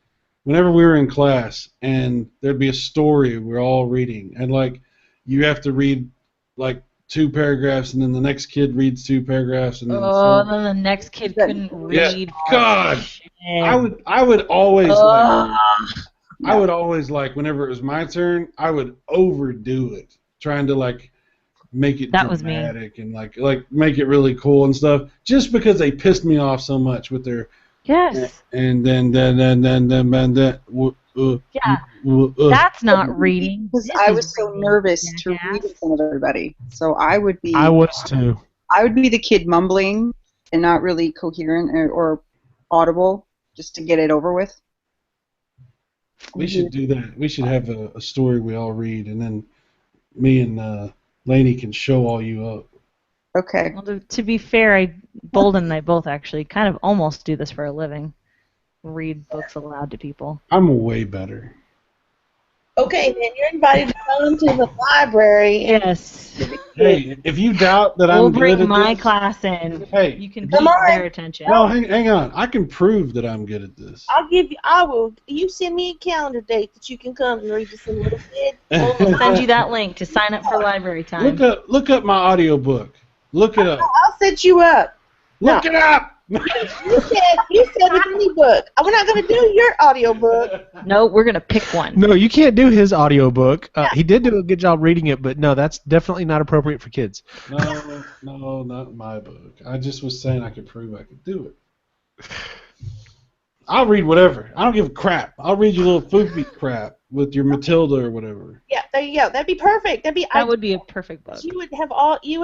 Whenever we were in class and there'd be a story we're all reading, and like you have to read like 2 paragraphs, and then the next kid reads 2 paragraphs, and then Oh, then the next kid couldn't Yeah, read. God, Shit. I would always like Ugh. I would always like whenever it was my turn, I would overdo it, trying to like make it That was me. dramatic and like make it really cool and stuff, just because they pissed me off so much with their Yes. and then Yeah. That's not reading. because This I is was so reading, nervous to read jackass. in front of everybody. So I would be too. the kid mumbling and not really coherent or audible, just to get it over with. We should do that. We should have a story we all read, and then me and Lainey can show all you up. Okay. Well, to be fair, Bolden and I both actually kind of almost do this for a living. Read books aloud to people. I'm way better. Okay, then you're invited to come to the library. And Yes. Hey, if you doubt that We'll I'm good bring at my this, class in. hey, You can Come keep on. their attention. no, hang on. I can prove that I'm good at this. I will. You send me a calendar date that you can come and read to some little kid. We'll send you that link to sign up for library time. Look up my audiobook. Look it up. I'll set you up. Look it up. You said with any book. We're not going to do your audiobook. No, we're going to pick one. No, you can't do his audiobook. He did do a good job reading it, but no, that's definitely not appropriate for kids. No, not my book. I just was saying I could prove I could do it. I'll read whatever. I don't give a crap. I'll read your little foofy crap with your Matilda or whatever. Yeah, there you go. That'd be perfect. That would be a perfect book. You would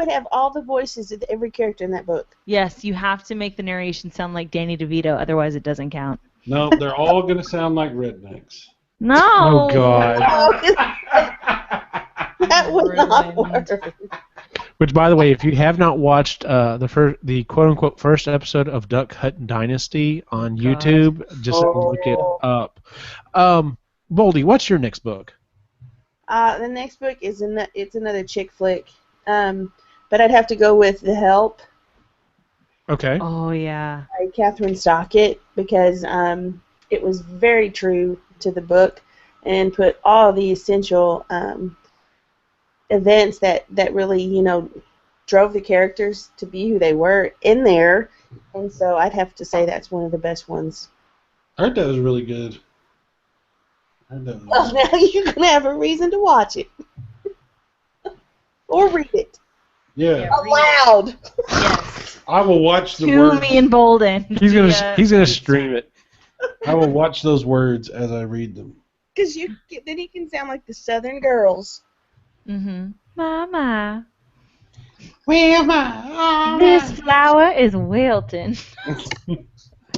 have all the voices of every character in that book. Yes, you have to make the narration sound like Danny DeVito, otherwise it doesn't count. No, they're all going to sound like rednecks. No. Oh, God. That would not work. Which, by the way, if you have not watched the quote-unquote first episode of Duck Hunt Dynasty on YouTube, just look it up. Boldy, what's your next book? The next book is it's another chick flick, but I'd have to go with The Help Okay. Oh, yeah. by Catherine Stockett because it was very true to the book and put all the essential events that really, drove the characters to be who they were in there. And so I'd have to say that's one of the best ones. I heard that was really good. Well, now you're going to have a reason to watch it. Or read it. Yeah. Aloud. Yes. I will watch the To words. me and Bolden. He's gonna stream it. I will watch those words as I read them. Because then he can sound like the Southern girls. Mm-hmm. Mama. Well, my This flower is wilting.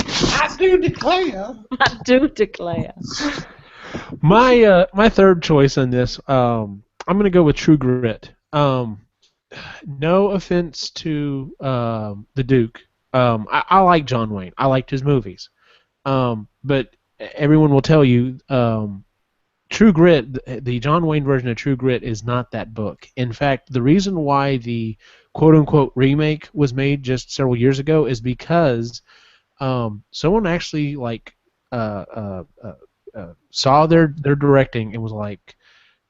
I do declare. I do declare. My third choice on this, I'm gonna go with True Grit. No offense to the Duke. I like John Wayne. I liked his movies. But everyone will tell you, True Grit, the John Wayne version of True Grit is not that book. In fact, the reason why the quote-unquote remake was made just several years ago is because someone actually saw their directing and was like,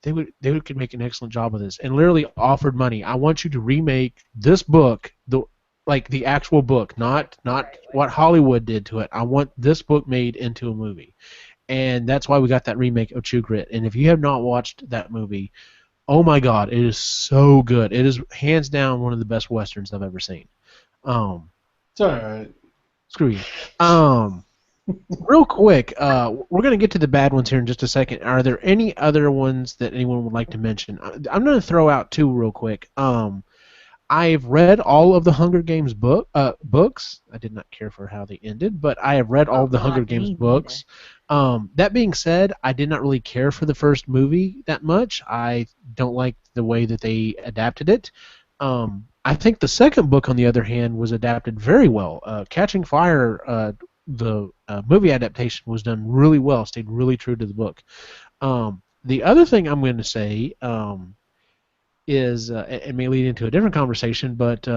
they could make an excellent job of this, and literally offered money. I want you to remake this book, the actual book, not what Hollywood did to it. I want this book made into a movie. And that's why we got that remake of True Grit. And if you have not watched that movie, oh my God, it is so good. It is hands down one of the best westerns I've ever seen. It's all right. Screw you. Real quick, we're going to get to the bad ones here in just a second. Are there any other ones that anyone would like to mention? I'm going to throw out two real quick. I've read all of the Hunger Games books. I did not care for how they ended, but I have read all of the Hunger Games books. That being said, I did not really care for the first movie that much. I don't like the way that they adapted it. I think the second book, on the other hand, was adapted very well. Catching Fire movie adaptation was done really well, stayed really true to the book. The other thing I'm going to say is, it may lead into a different conversation, but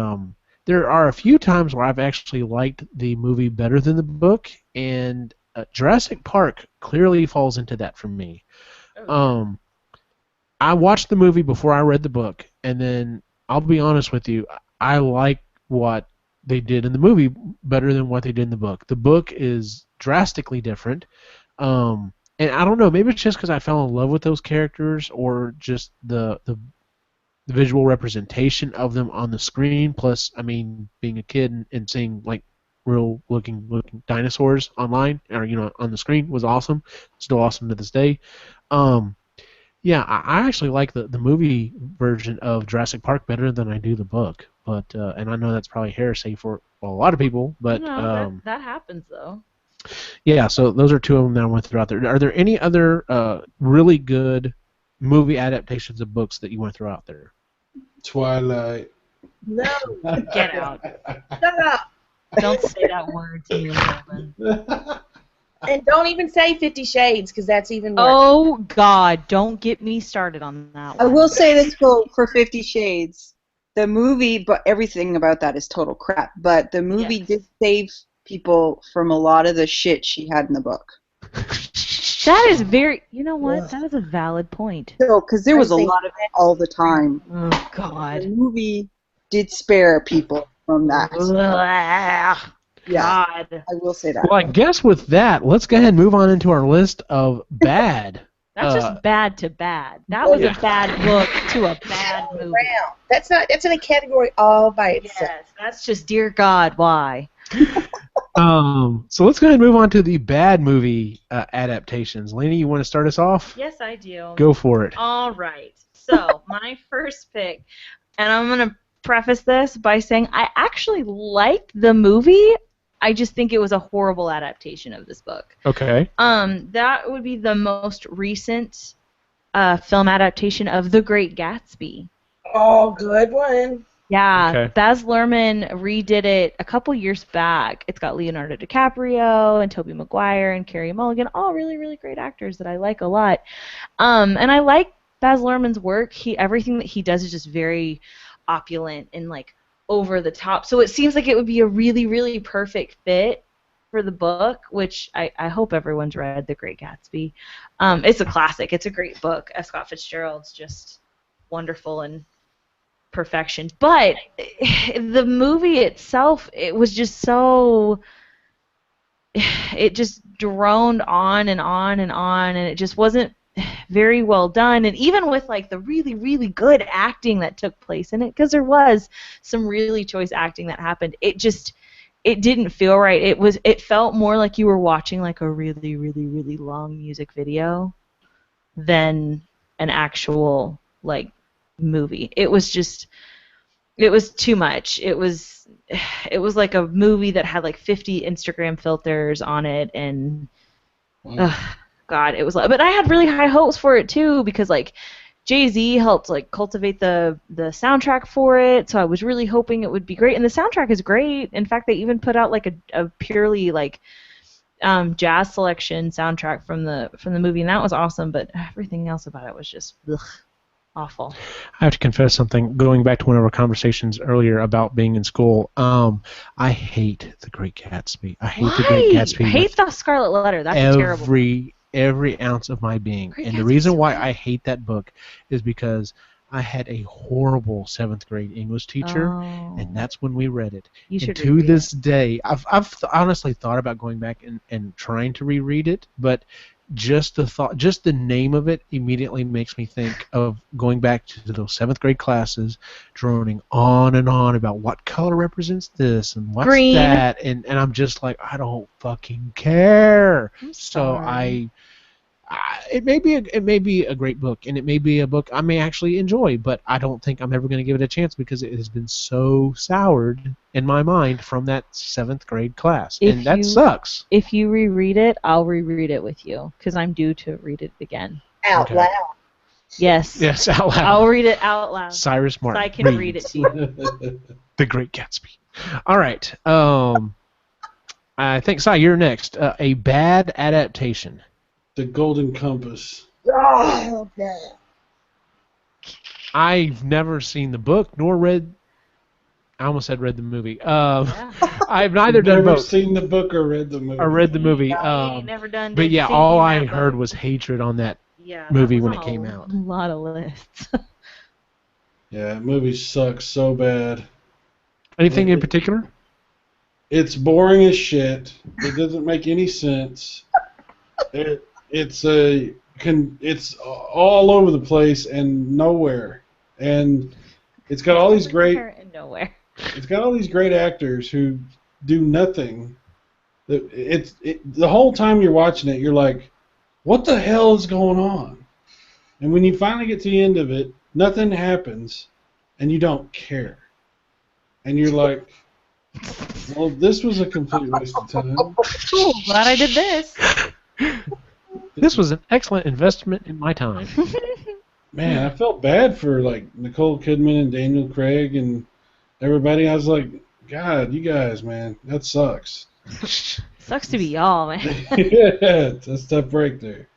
there are a few times where I've actually liked the movie better than the book, and Jurassic Park clearly falls into that for me. I watched the movie before I read the book, and then I'll be honest with you, I like what they did in the movie better than what they did in the book. The book is drastically different. And I don't know, maybe it's just because I fell in love with those characters, or just the visual representation of them on the screen. Plus, I mean, being a kid and seeing like real looking dinosaurs online, or on the screen, was awesome. Still awesome to this day. Yeah, I actually like the movie version of Jurassic Park better than I do the book. But and I know that's probably heresy for a lot of people, but No, that happens though. yeah. So those are two of them that I want to throw out there. Are there any other really good movie adaptations of books that you want to throw out there? Twilight. No. Get out. Shut up. Don't say that word to me, Melvin. And don't even say 50 Shades, because that's even worse. Oh, God, don't get me started on that I one. will say this for 50 Shades. The movie, but everything about that is total crap. But the movie did save people from a lot of the shit she had in the book. That is very, you know what? That is a valid point. So, because there was a lot of it all the time. Oh, The God. movie did spare people from that. Yeah, God. I will say that. Well, I guess with that, let's go ahead and move on into our list of bad. That's just bad to bad. That was a bad book to a bad movie. That's in a category all by itself. Yes, that's just, dear God, why? So let's go ahead and move on to the bad movie adaptations. Lainey, you want to start us off? Yes, I do. Go for it. All right. So, my first pick, and I'm going to preface this by saying I actually liked the movie. I just think it was a horrible adaptation of this book. Okay. That would be the most recent film adaptation of The Great Gatsby. Oh, good one. Yeah, Okay. Baz Luhrmann redid it a couple years back. It's got Leonardo DiCaprio and Tobey Maguire and Carey Mulligan, all really, really great actors that I like a lot. And I like Baz Luhrmann's work. Everything that he does is just very opulent and like over the top. So it seems like it would be a really, really perfect fit for the book, which I hope everyone's read The Great Gatsby. It's a classic. It's a great book. F. Scott Fitzgerald's just wonderful and perfection. But the movie itself, it was just so... It just droned on and on and on, and it just wasn't very well done. And even with like the really, really good acting that took place in it, because there was some really choice acting that happened, it didn't feel right. It felt more like you were watching like a really, really, really long music video than an actual like movie. It was too much. It was like a movie that had like 50 Instagram filters on it, and God, it was. But I had really high hopes for it too, because like Jay-Z helped like cultivate the soundtrack for it, so I was really hoping it would be great. And the soundtrack is great. In fact, they even put out like a purely like jazz selection soundtrack from the movie, and that was awesome. But everything else about it was just awful. I have to confess something. Going back to one of our conversations earlier about being in school, I hate The Great Gatsby. I hate The Great Gatsby. I hate the Scarlet Letter. That's terrible. Every ounce of my being. Great And the Gatsby's reason why so I hate that book is because I had a horrible 7th grade English teacher, and that's when we read it. You should and to reread this day, I've honestly thought about going back and trying to reread it, but just the name of it immediately makes me think of going back to those 7th grade classes, droning on and on about what color represents this and what's Green. that, and I'm just like, I don't fucking care. I'm So sorry. it may be a great book, and it may be a book I may actually enjoy, but I don't think I'm ever going to give it a chance because it has been so soured in my mind from that 7th grade class, and that sucks. If you reread it, I'll reread it with you, because I'm due to read it again. Out loud. Yes. Yes, out loud. I'll read it out loud. Cyrus Martin. So I can read it to you. The Great Gatsby. All right. I think, Si, you're next. A bad adaptation. The Golden Compass. Oh, no. I've never seen the book nor read. I almost said read the movie. I've neither I've done never both. seen the book or read the movie. Or read the movie. I ain't never done. But yeah, seen all that I book. heard was hatred on that Yeah, that movie was when on it came a out. lot of lists. Yeah, that movie sucks so bad. Anything in particular? It's boring as shit. It doesn't make any sense. It's all over the place and nowhere. And it's got all these great. Nowhere. It's got all these great actors who do nothing. The whole time you're watching it, you're like, what the hell is going on? And when you finally get to the end of it, nothing happens, and you don't care. And you're like, well, this was a complete waste of time. Cool, glad I did this. This was an excellent investment in my time. Man, I felt bad for like Nicole Kidman and Daniel Craig and everybody. I was like, God, you guys, man, that sucks. Sucks to be y'all, man. Yeah, that's a tough break there.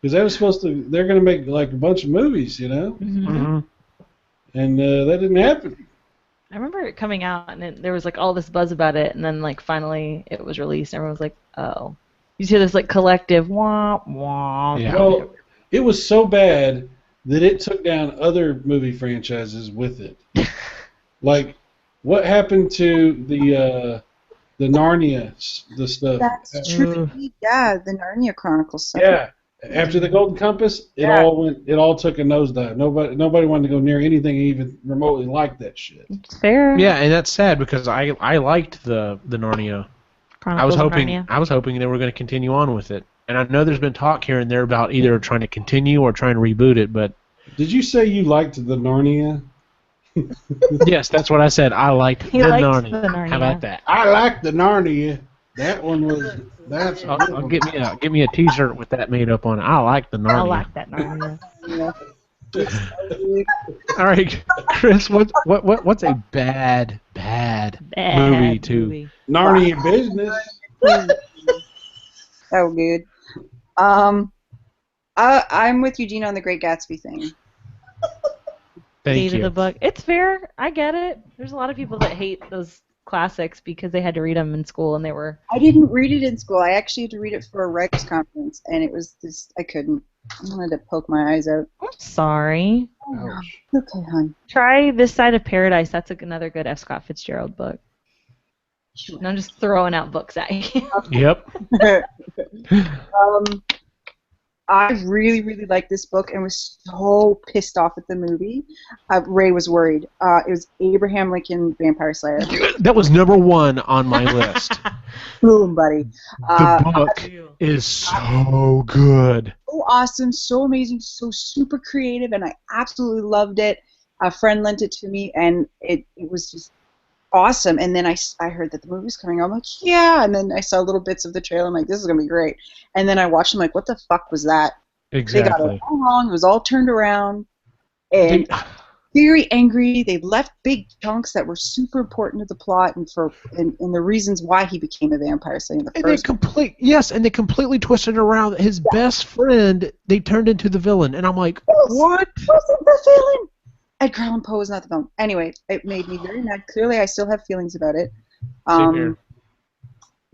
Because they were supposed to, they're going to make like a bunch of movies, you know? Mm-hmm. And that didn't happen. I remember it coming out, and there was like all this buzz about it, and then like finally it was released, and everyone was like, "Oh." You hear this like collective wah wah. Yeah. Well, it was so bad that it took down other movie franchises with it. Like, what happened to the Narnia stuff? That's true. Yeah, the Narnia Chronicles stuff. Yeah. After the Golden Compass, it all took a nosedive. Nobody wanted to go near anything even remotely like that shit. It's fair. Yeah, and that's sad because I liked the Narnia. I was hoping they were going to continue on with it, and I know there's been talk here and there about either trying to continue or trying to reboot it. But did you say you liked the Narnia? yes, that's what I said. I liked the Narnia. How about that? I liked the Narnia. That one was. That's. I'll get me a T-shirt with that made up on it. I like the Narnia. I like that Narnia. All right, Chris. What's a bad movie to Narnia business? Oh, good. I'm with Eugene on the Great Gatsby thing. Thank you. The book. It's fair. I get it. There's a lot of people that hate those classics because they had to read them in school and they were. I didn't read it in school. I actually had to read it for a Rex conference, and it was just I couldn't. I wanted to poke my eyes out. I'm sorry. Oh, okay, hon. Try This Side of Paradise. That's another good F. Scott Fitzgerald book. Sure. And I'm just throwing out books at you. Yep. I really, really liked this book and was so pissed off at the movie. Ray was worried. It was Abraham Lincoln Vampire Slayer. That was #1 on my list. Boom, buddy. The book is so good. So awesome, so amazing, so super creative, and I absolutely loved it. A friend lent it to me, and it was just awesome. And then I heard that the movie was coming out. I'm like, yeah. And then I saw little bits of the trailer. I'm like, this is going to be great. And then I watched them like, what the fuck was that? Exactly. They got it all wrong. It was all turned around. And very angry. They left big chunks that were super important to the plot and the reasons why he became a vampire slayer in the first place. And they completely twisted around. His best friend, they turned into the villain. And I'm like, what? Wasn't the villain? Edgar Allan Poe is not the villain. Anyway, it made me very mad. Clearly, I still have feelings about it. Same here.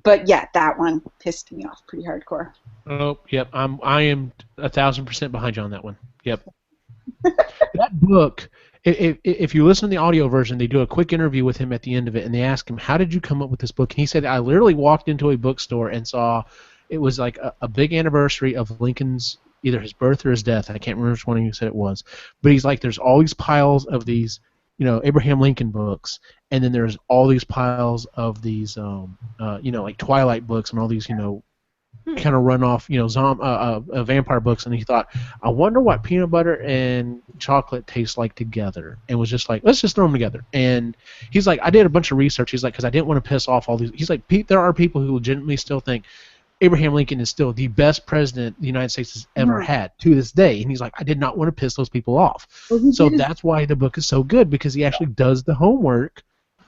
But yeah, that one pissed me off pretty hardcore. Oh, yep. I am 1,000% behind you on that one. Yep. That book. If you listen to the audio version, they do a quick interview with him at the end of it, and they ask him, "How did you come up with this book?" And he said, "I literally walked into a bookstore and saw it was like a big anniversary of Lincoln's." Either his birth or his death. I can't remember which one of you said it was. But he's like, there's all these piles of these, Abraham Lincoln books, and then there's all these piles of these, like Twilight books and all these, kind of run off, vampire books. And he thought, I wonder what peanut butter and chocolate taste like together. And was just like, let's just throw them together. And he's like, I did a bunch of research. He's like, because I didn't want to piss off all these. He's like, Pete, there are people who legitimately still think Abraham Lincoln is still the best president the United States has ever had to this day. And he's like, I did not want to piss those people off. So that's why the book is so good, because he actually does the homework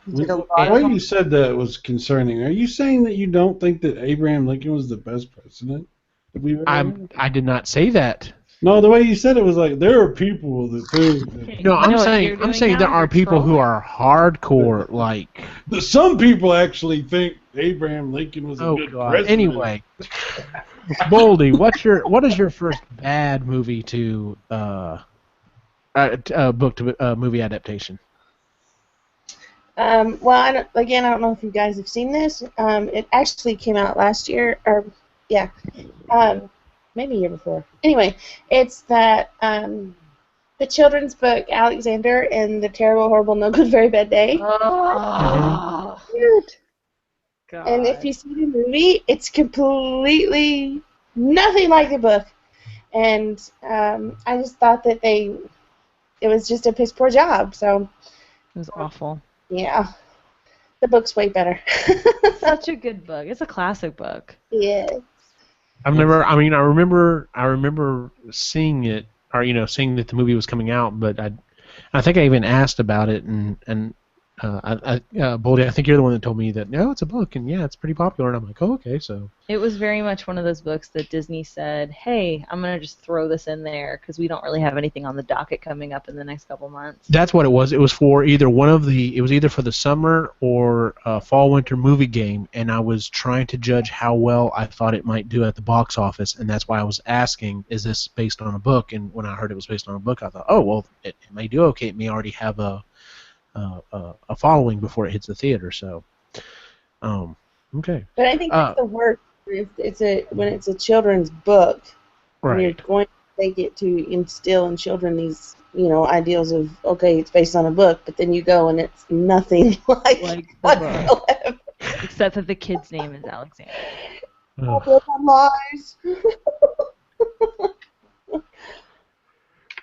He did a The lot way of. you said that was concerning. Are you saying that you don't think that Abraham Lincoln was the best president that we've ever had? I did not say that. No, the way you said it was like there are people that think No, You know what you're I'm doing saying there now? are You're people who trolling. are hardcore, like, that some people actually think Abraham Lincoln was a oh good god. president. Anyway, Boldy, what is your first bad movie to book to movie adaptation? Well, I don't know if you guys have seen this. It actually came out last year, or yeah, maybe a year before. Anyway, it's that the children's book Alexander and the Terrible, Horrible, No Good, Very Bad Day. Oh, Cute. God. And if you see the movie, it's completely nothing like the book. And I just thought that it was just a piss poor job. So It was awful. yeah, the book's way better. Such a good book. It's a classic book. Yeah. I remember seeing it, or seeing that the movie was coming out, but I think I even asked about it, and Boldy, I think you're the one that told me that no, it's a book, and yeah, it's pretty popular, and I'm like, oh, okay, so. It was very much one of those books that Disney said, hey, I'm going to just throw this in there because we don't really have anything on the docket coming up in the next couple months. That's what it was. It was for it was either for the summer or fall winter movie game, and I was trying to judge how well I thought it might do at the box office, and that's why I was asking, is this based on a book? And when I heard it was based on a book, I thought, oh, well, it may do okay. It may already have a following before it hits the theater, so okay. But I think that's the worst. When it's a children's book, when you're Right. going to take it to instill in children these ideals of, okay, it's based on a book, but then you go and it's nothing like Like the whatsoever. Except that the kid's name is Alexander. Ugh. Built on lies.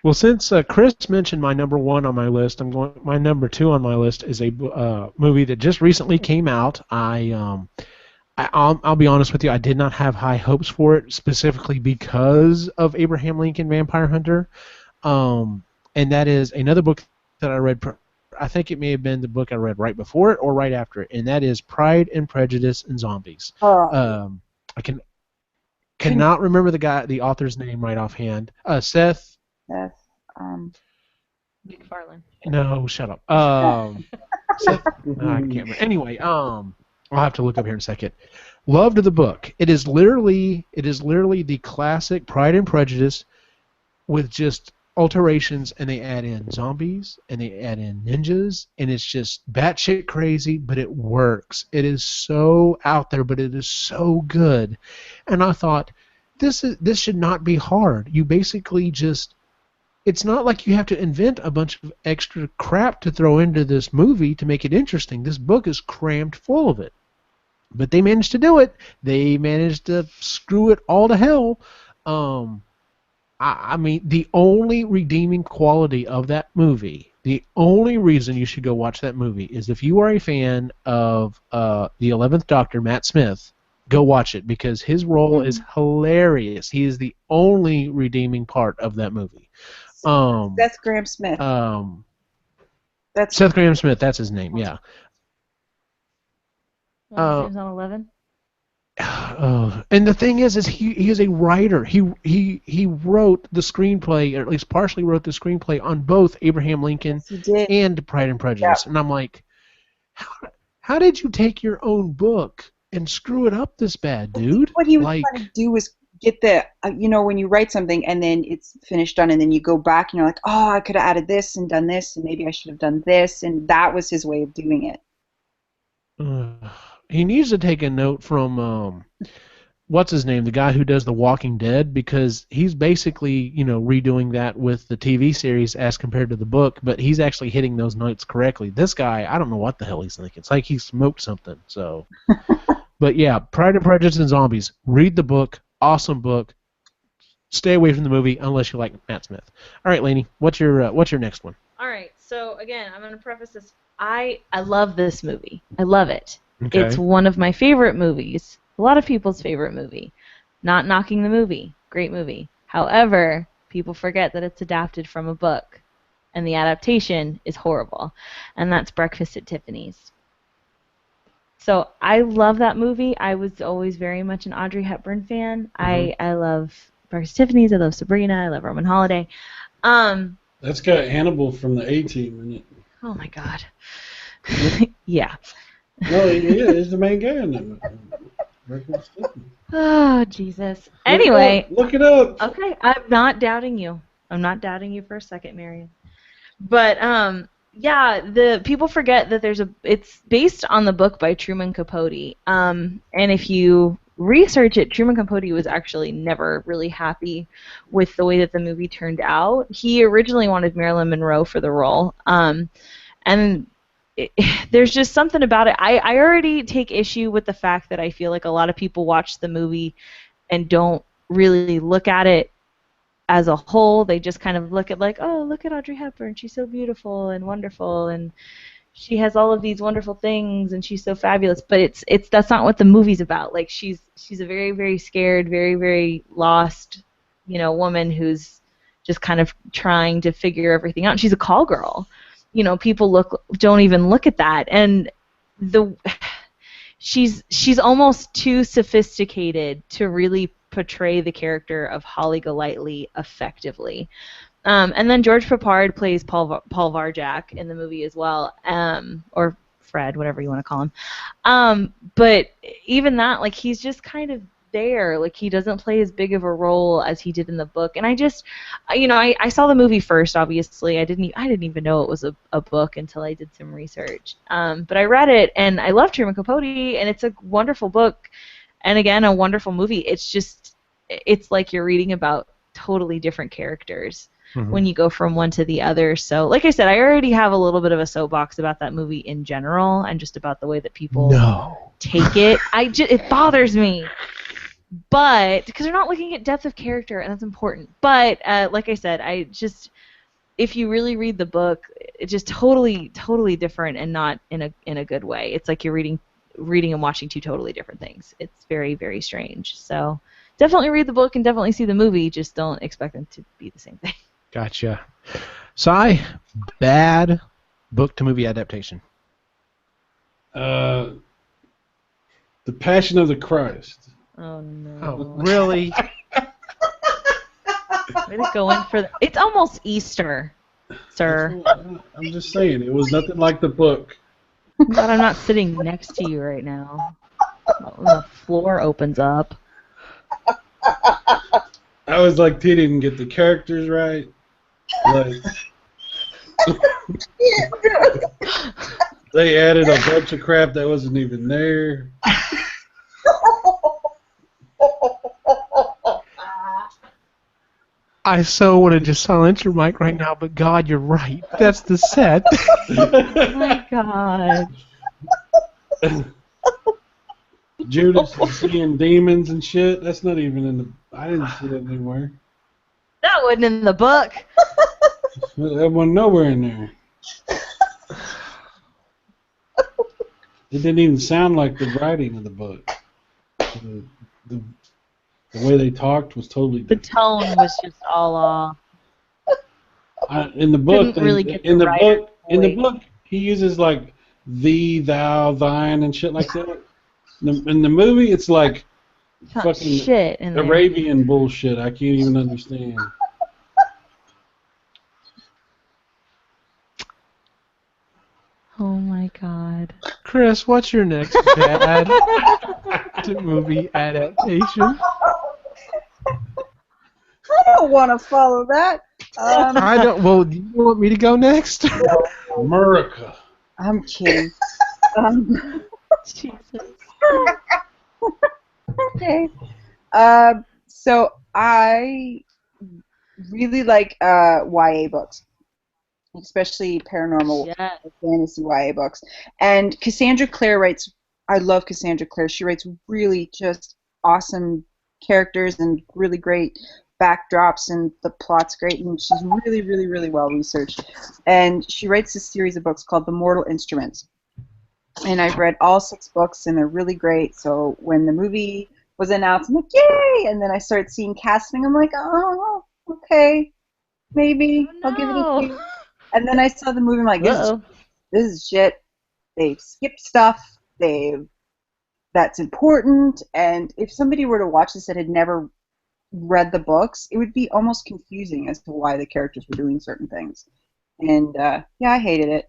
Well, since Chris mentioned my number one on my list, my number two on my list is a movie that just recently came out. I'll be honest with you, I did not have high hopes for it, specifically because of Abraham Lincoln Vampire Hunter, and that is another book that I read. I think it may have been the book I read right before it or right after it, and that is Pride and Prejudice and Zombies. Oh. I cannot remember the author's name right offhand. Seth. Yes. McFarlane. No, shut up. Seth, no, I can't remember. Anyway, I'll have to look up here in a second. Loved the book. It is literally the classic Pride and Prejudice with just alterations, and they add in zombies and they add in ninjas, and it's just batshit crazy, but it works. It is so out there, but it is so good. And I thought, this should not be hard. You basically just, it's not like you have to invent a bunch of extra crap to throw into this movie to make it interesting. This book is crammed full of it. But they managed to do it. They managed to screw it all to hell. I mean, the only redeeming quality of that movie, the only reason you should go watch that movie is if you are a fan of the 11th Doctor, Matt Smith, go watch it because his role is hilarious. He is the only redeeming part of that movie. Seth Graham Smith. That's Seth Graham Smith, that's his name, yeah. Well, his name's on 11? And the thing is he is a writer. He wrote the screenplay, or at least partially wrote the screenplay on both Abraham Lincoln he did. and Pride and Prejudice. Yeah. And I'm like, how did you take your own book and screw it up this bad, dude? What he was like, trying to do was get the, when you write something and then it's finished done and then you go back and you're like, oh, I could have added this and done this and maybe I should have done this, and that was his way of doing it. He needs to take a note from what's his name, the guy who does The Walking Dead, because he's basically redoing that with the TV series as compared to the book, but he's actually hitting those notes correctly. This guy, I don't know what the hell he's thinking. It's like he smoked something. So, but yeah, Pride and Prejudice and Zombies. Read the book. Awesome book. Stay away from the movie unless you like Matt Smith. All right, Lainey, what's your next one? All right. So again, I'm going to preface this. I love this movie. I love it. Okay. It's one of my favorite movies. A lot of people's favorite movie. Not knocking the movie. Great movie. However, people forget that it's adapted from a book. and the adaptation is horrible, and that's Breakfast at Tiffany's. So I love that movie. I was always very much an Audrey Hepburn fan. I love Breakfast at Tiffany's. I love Sabrina. I love Roman Holiday. That's got Hannibal from the A-Team in it. Oh my God. Yeah. No, he's the main guy in that. Oh, Jesus. Anyway. Look it up. Okay, I'm not doubting you. I'm not doubting you for a second, Marion. But, yeah, the people forget that it's based on the book by Truman Capote. And if you research it, Truman Capote was actually never really happy with the way that the movie turned out. He originally wanted Marilyn Monroe for the role. And there's just something about it. I already take issue with the fact that I feel like a lot of people watch the movie and don't really look at it as a whole. They just kind of look at like, oh, look at Audrey Hepburn. She's so beautiful and wonderful, and she has all of these wonderful things, and she's so fabulous. But that's not what the movie's about. Like she's a very, very scared, very, very lost, woman who's just kind of trying to figure everything out. And she's a call girl. People don't even look at that, and she's almost too sophisticated to really portray the character of Holly Golightly effectively. And then George Peppard plays Paul Varjak in the movie as well, or Fred, whatever you want to call him. But even that, like, he's just kind of there. Like, he doesn't play as big of a role as he did in the book. And I just, I saw the movie first, obviously. I didn't even know it was a book until I did some research. But I read it, and I love Truman Capote, and it's a wonderful book. And again, a wonderful movie. It's like you're reading about totally different characters when you go from one to the other. So, like I said, I already have a little bit of a soapbox about that movie in general, and just about the way that people take it. It bothers me. But, because they're not looking at depth of character, and that's important. But, like I said, if you really read the book, it's just totally, totally different, and not in a good way. It's like you're reading and watching two totally different things. It's very, very strange. So definitely read the book and definitely see the movie. Just don't expect them to be the same thing. Gotcha. Cy, bad book to movie adaptation. The Passion of the Christ. Oh no. Oh, really? Way to go in for that. It's almost Easter, sir. I'm just saying, it was nothing like the book. But I'm not sitting next to you right now. When the floor opens up. I was like, they didn't get the characters right. Like, they added a bunch of crap that wasn't even there. I so want to just silence your mic right now, but God, you're right. That's the set. Oh my God. Judas seeing demons and shit. That's not even in the. I didn't see that anywhere. That wasn't in the book. That wasn't nowhere in there. It didn't even sound like the writing of the book. The way they talked was totally different. The tone was just all off. In the book, Didn't really get in the the writer's book, in the voice. book, he uses like thee, thou, thine, and shit like that. In the movie, it's like It's not fucking shit in there. Arabian bullshit. I can't even understand. Oh my God. Chris, what's your next bad movie adaptation? I don't want to follow that. I don't. Well, do you want me to go next? America. I'm kidding. Jesus. Okay. So I really like YA books, especially paranormal Yes. fantasy YA books. And Cassandra Clare writes. I love Cassandra Clare. She writes really just awesome characters and really great backdrops, and the plot's great, and she's really, really, really well researched. And she writes this series of books called The Mortal Instruments. And I've read all 6 books, and they're really great. So when the movie was announced, I'm like, yay! And then I started seeing casting. I'm like, oh, okay, maybe I'll give it a few. And then I saw the movie. I'm like, Uh-oh. this is shit. They've skipped stuff. That's important. And if somebody were to watch this that had never read the books, it would be almost confusing as to why the characters were doing certain things. And yeah, I hated it.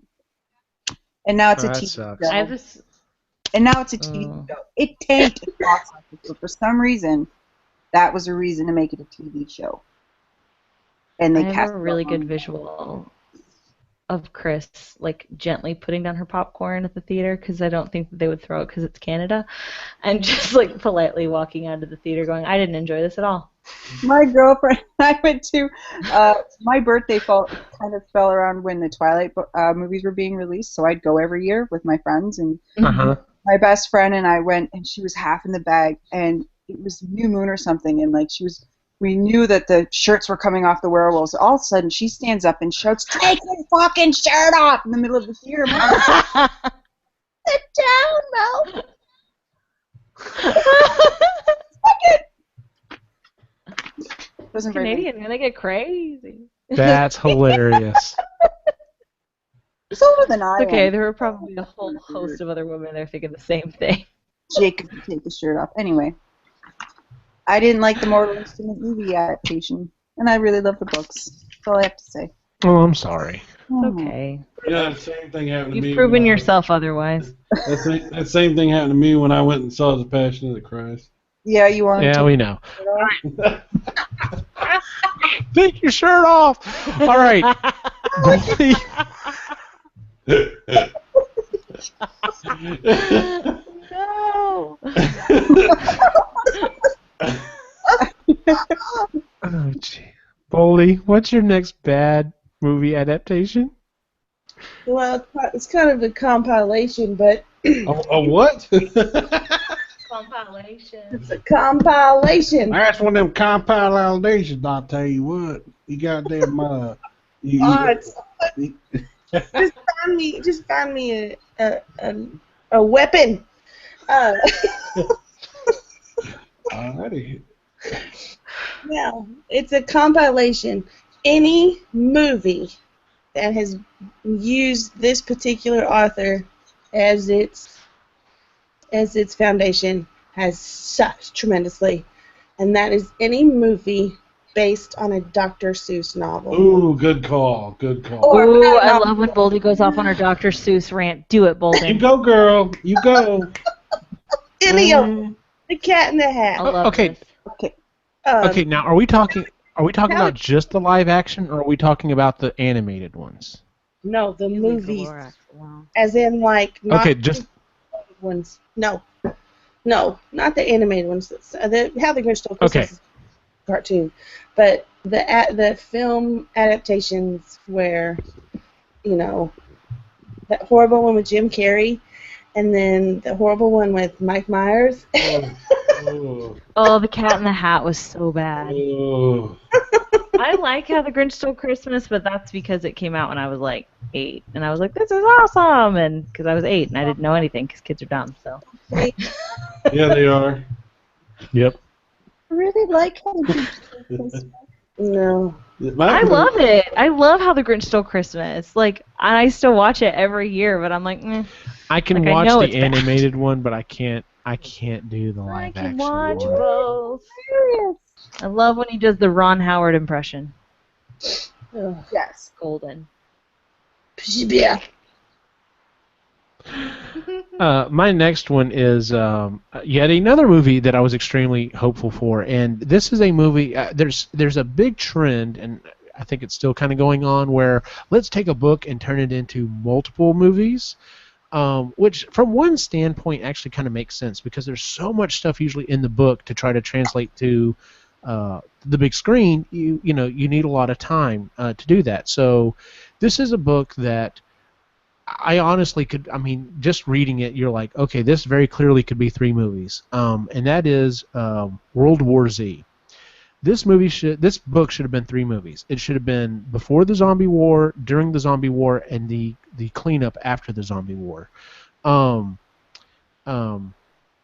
And now it's a That TV sucks. show. I have this. And now it's a TV show. It tanked at box office, but for some reason, that was a reason to make it a TV show. And I they have cast a really it good on- visual of Chris like gently putting down her popcorn at the theater because I don't think that they would throw it because it's Canada, and just like politely walking out of the theater going, I didn't enjoy this at all. My girlfriend and I went to my birthday kind of fell around when the Twilight movies were being released, so I'd go every year with my friends, and Uh-huh. my best friend and I went, and she was half in the bag, and it was new moon or something, and like we knew that the shirts were coming off the werewolves. All of a sudden, she stands up and shouts, "Take your fucking shirt off!" in the middle of the theater. I'm like, sit down, Mel. It wasn't very good. Canadian, man, they get crazy. That's hilarious. It's older than I It's okay, am. there were probably a whole host of other women there thinking the same thing. Jacob can take the shirt off. Anyway, I didn't like the Mortal Instrument movie adaptation, and I really love the books. That's all I have to say. Oh, I'm sorry. It's okay. Yeah, the same thing happened to me. You've proven when I- yourself otherwise. That same thing happened to me when I went and saw The Passion of the Christ. Yeah, you want Yeah, to we know. Take your shirt off. All right. Bully. No. Oh, gee. Bully, what's your next bad movie adaptation? Well, it's kind of a compilation, but A what? Compilation. it's a compilation. That's one of them compilations, I'll tell you what. You goddamn, you, It's, you, just find me a weapon. alrighty. Now, it's a compilation. Any movie that has used this particular author as its foundation has sucked tremendously, and that is any movie based on a Dr. Seuss novel. Ooh, good call. Good call. Or- Ooh, not a I novel. love when Boldy goes off on her Dr. Seuss rant. Do it, You Boldy. go, girl. You go. Any of them. The Cat in the Hat. I love Okay. this. Okay. Okay, now are we talking How- about just the live action, or are we talking about the animated ones? No, the movies, Wow. as in like not Okay, just the ones. No, not the animated ones. How the Grinch Stole Christmas Okay. is a cartoon, but the film adaptations where, that horrible one with Jim Carrey, and then the horrible one with Mike Myers. Oh, Oh, the Cat in the Hat was so bad. oh. I like How the Grinch Stole Christmas, but that's because it came out when I was like 8, and I was like, "This is awesome!" And because I was 8 and I didn't know anything, because kids are dumb. So Yeah, they are. Yep. I really like how they do this. No. I love it. I love How the Grinch Stole Christmas. Like, I still watch it every year, but I'm like, I can Like, I watch know the it's bad. animated one, but I can't do the I live can action watch one. both. I love when he does the Ron Howard impression. Ugh. Yes. Golden. Yeah. My next one is yet another movie that I was extremely hopeful for, and this is a movie. There's a big trend, and I think it's still kind of going on, where let's take a book and turn it into multiple movies, which from one standpoint actually kind of makes sense because there's so much stuff usually in the book to try to translate to the big screen. You need a lot of time to do that. So this is a book that I honestly could. I mean, just reading it, you're like, okay, this very clearly could be 3 movies, and that is World War Z. This book should have been 3 movies. It should have been before the zombie war, during the zombie war, and the cleanup after the zombie war.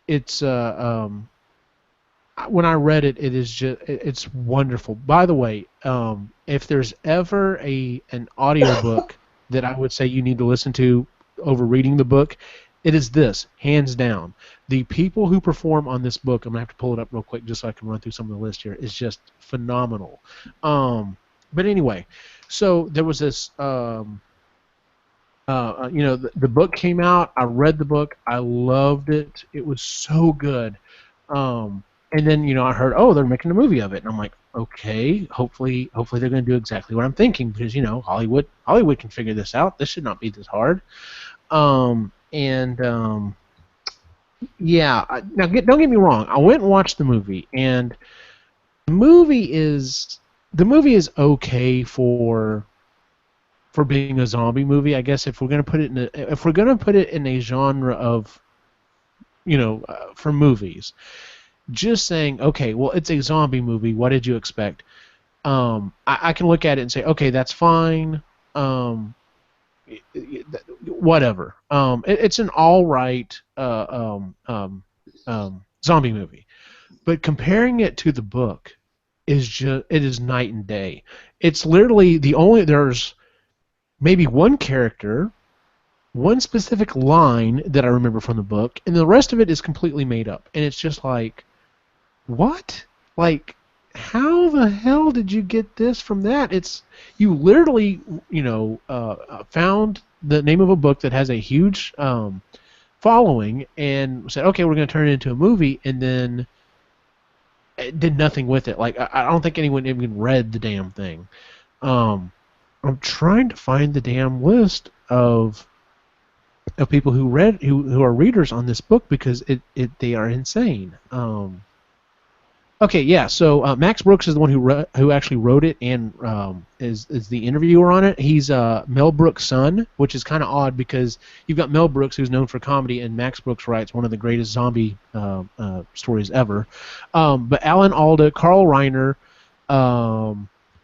It's when I read it, it is just it's wonderful. By the way, if there's ever an audiobook that I would say you need to listen to over reading the book, it is this, hands down. The people who perform on this book, I'm gonna have to pull it up real quick just so I can run through some of the list here, is just phenomenal. But anyway, so there was this. The book came out. I read the book. I loved it. It was so good. And then I heard, oh, they're making a movie of it, and I'm like, okay, hopefully they're going to do exactly what I'm thinking, because Hollywood can figure this out. This should not be this hard. Yeah. Now, don't get me wrong. I went and watched the movie, and the movie is okay for being a zombie movie, I guess. If we're going to put it in a genre of, for movies. Just saying, okay, well, it's a zombie movie. What did you expect? I can look at it and say, okay, that's fine. Whatever. It's an all right zombie movie. But comparing it to the book it is night and day. It's literally there's maybe one character, one specific line that I remember from the book, and the rest of it is completely made up. And it's just like, what? Like, how the hell did you get this from that? You literally, found the name of a book that has a huge following and said, okay, we're going to turn it into a movie, and then it did nothing with it. Like, I don't think anyone even read the damn thing. I'm trying to find the damn list of people who are readers on this book, because they are insane. Okay, yeah. So Max Brooks is the one who actually wrote it and is the interviewer on it. He's Mel Brooks' son, which is kind of odd because you've got Mel Brooks, who's known for comedy, and Max Brooks writes one of the greatest zombie stories ever. But Alan Alda, Carl Reiner,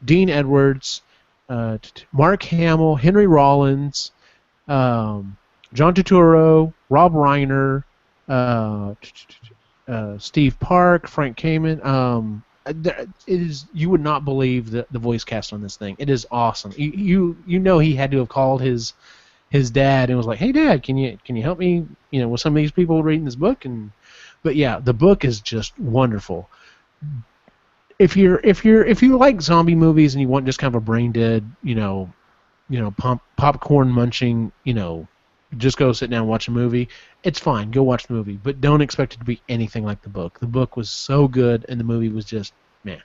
Dean Edwards, Mark Hamill, Henry Rollins, John Turturro, Rob Reiner, Steve Park, Frank Kamen. You would not believe the voice cast on this thing. It is awesome. You he had to have called his dad and was like, "Hey, Dad, can you help me? With some of these people reading this book?" But yeah, the book is just wonderful. If you like zombie movies and you want just kind of a brain dead, popcorn munching, just go sit down and watch a movie, it's fine. Go watch the movie, but don't expect it to be anything like the book. The book was so good, and the movie was just meh.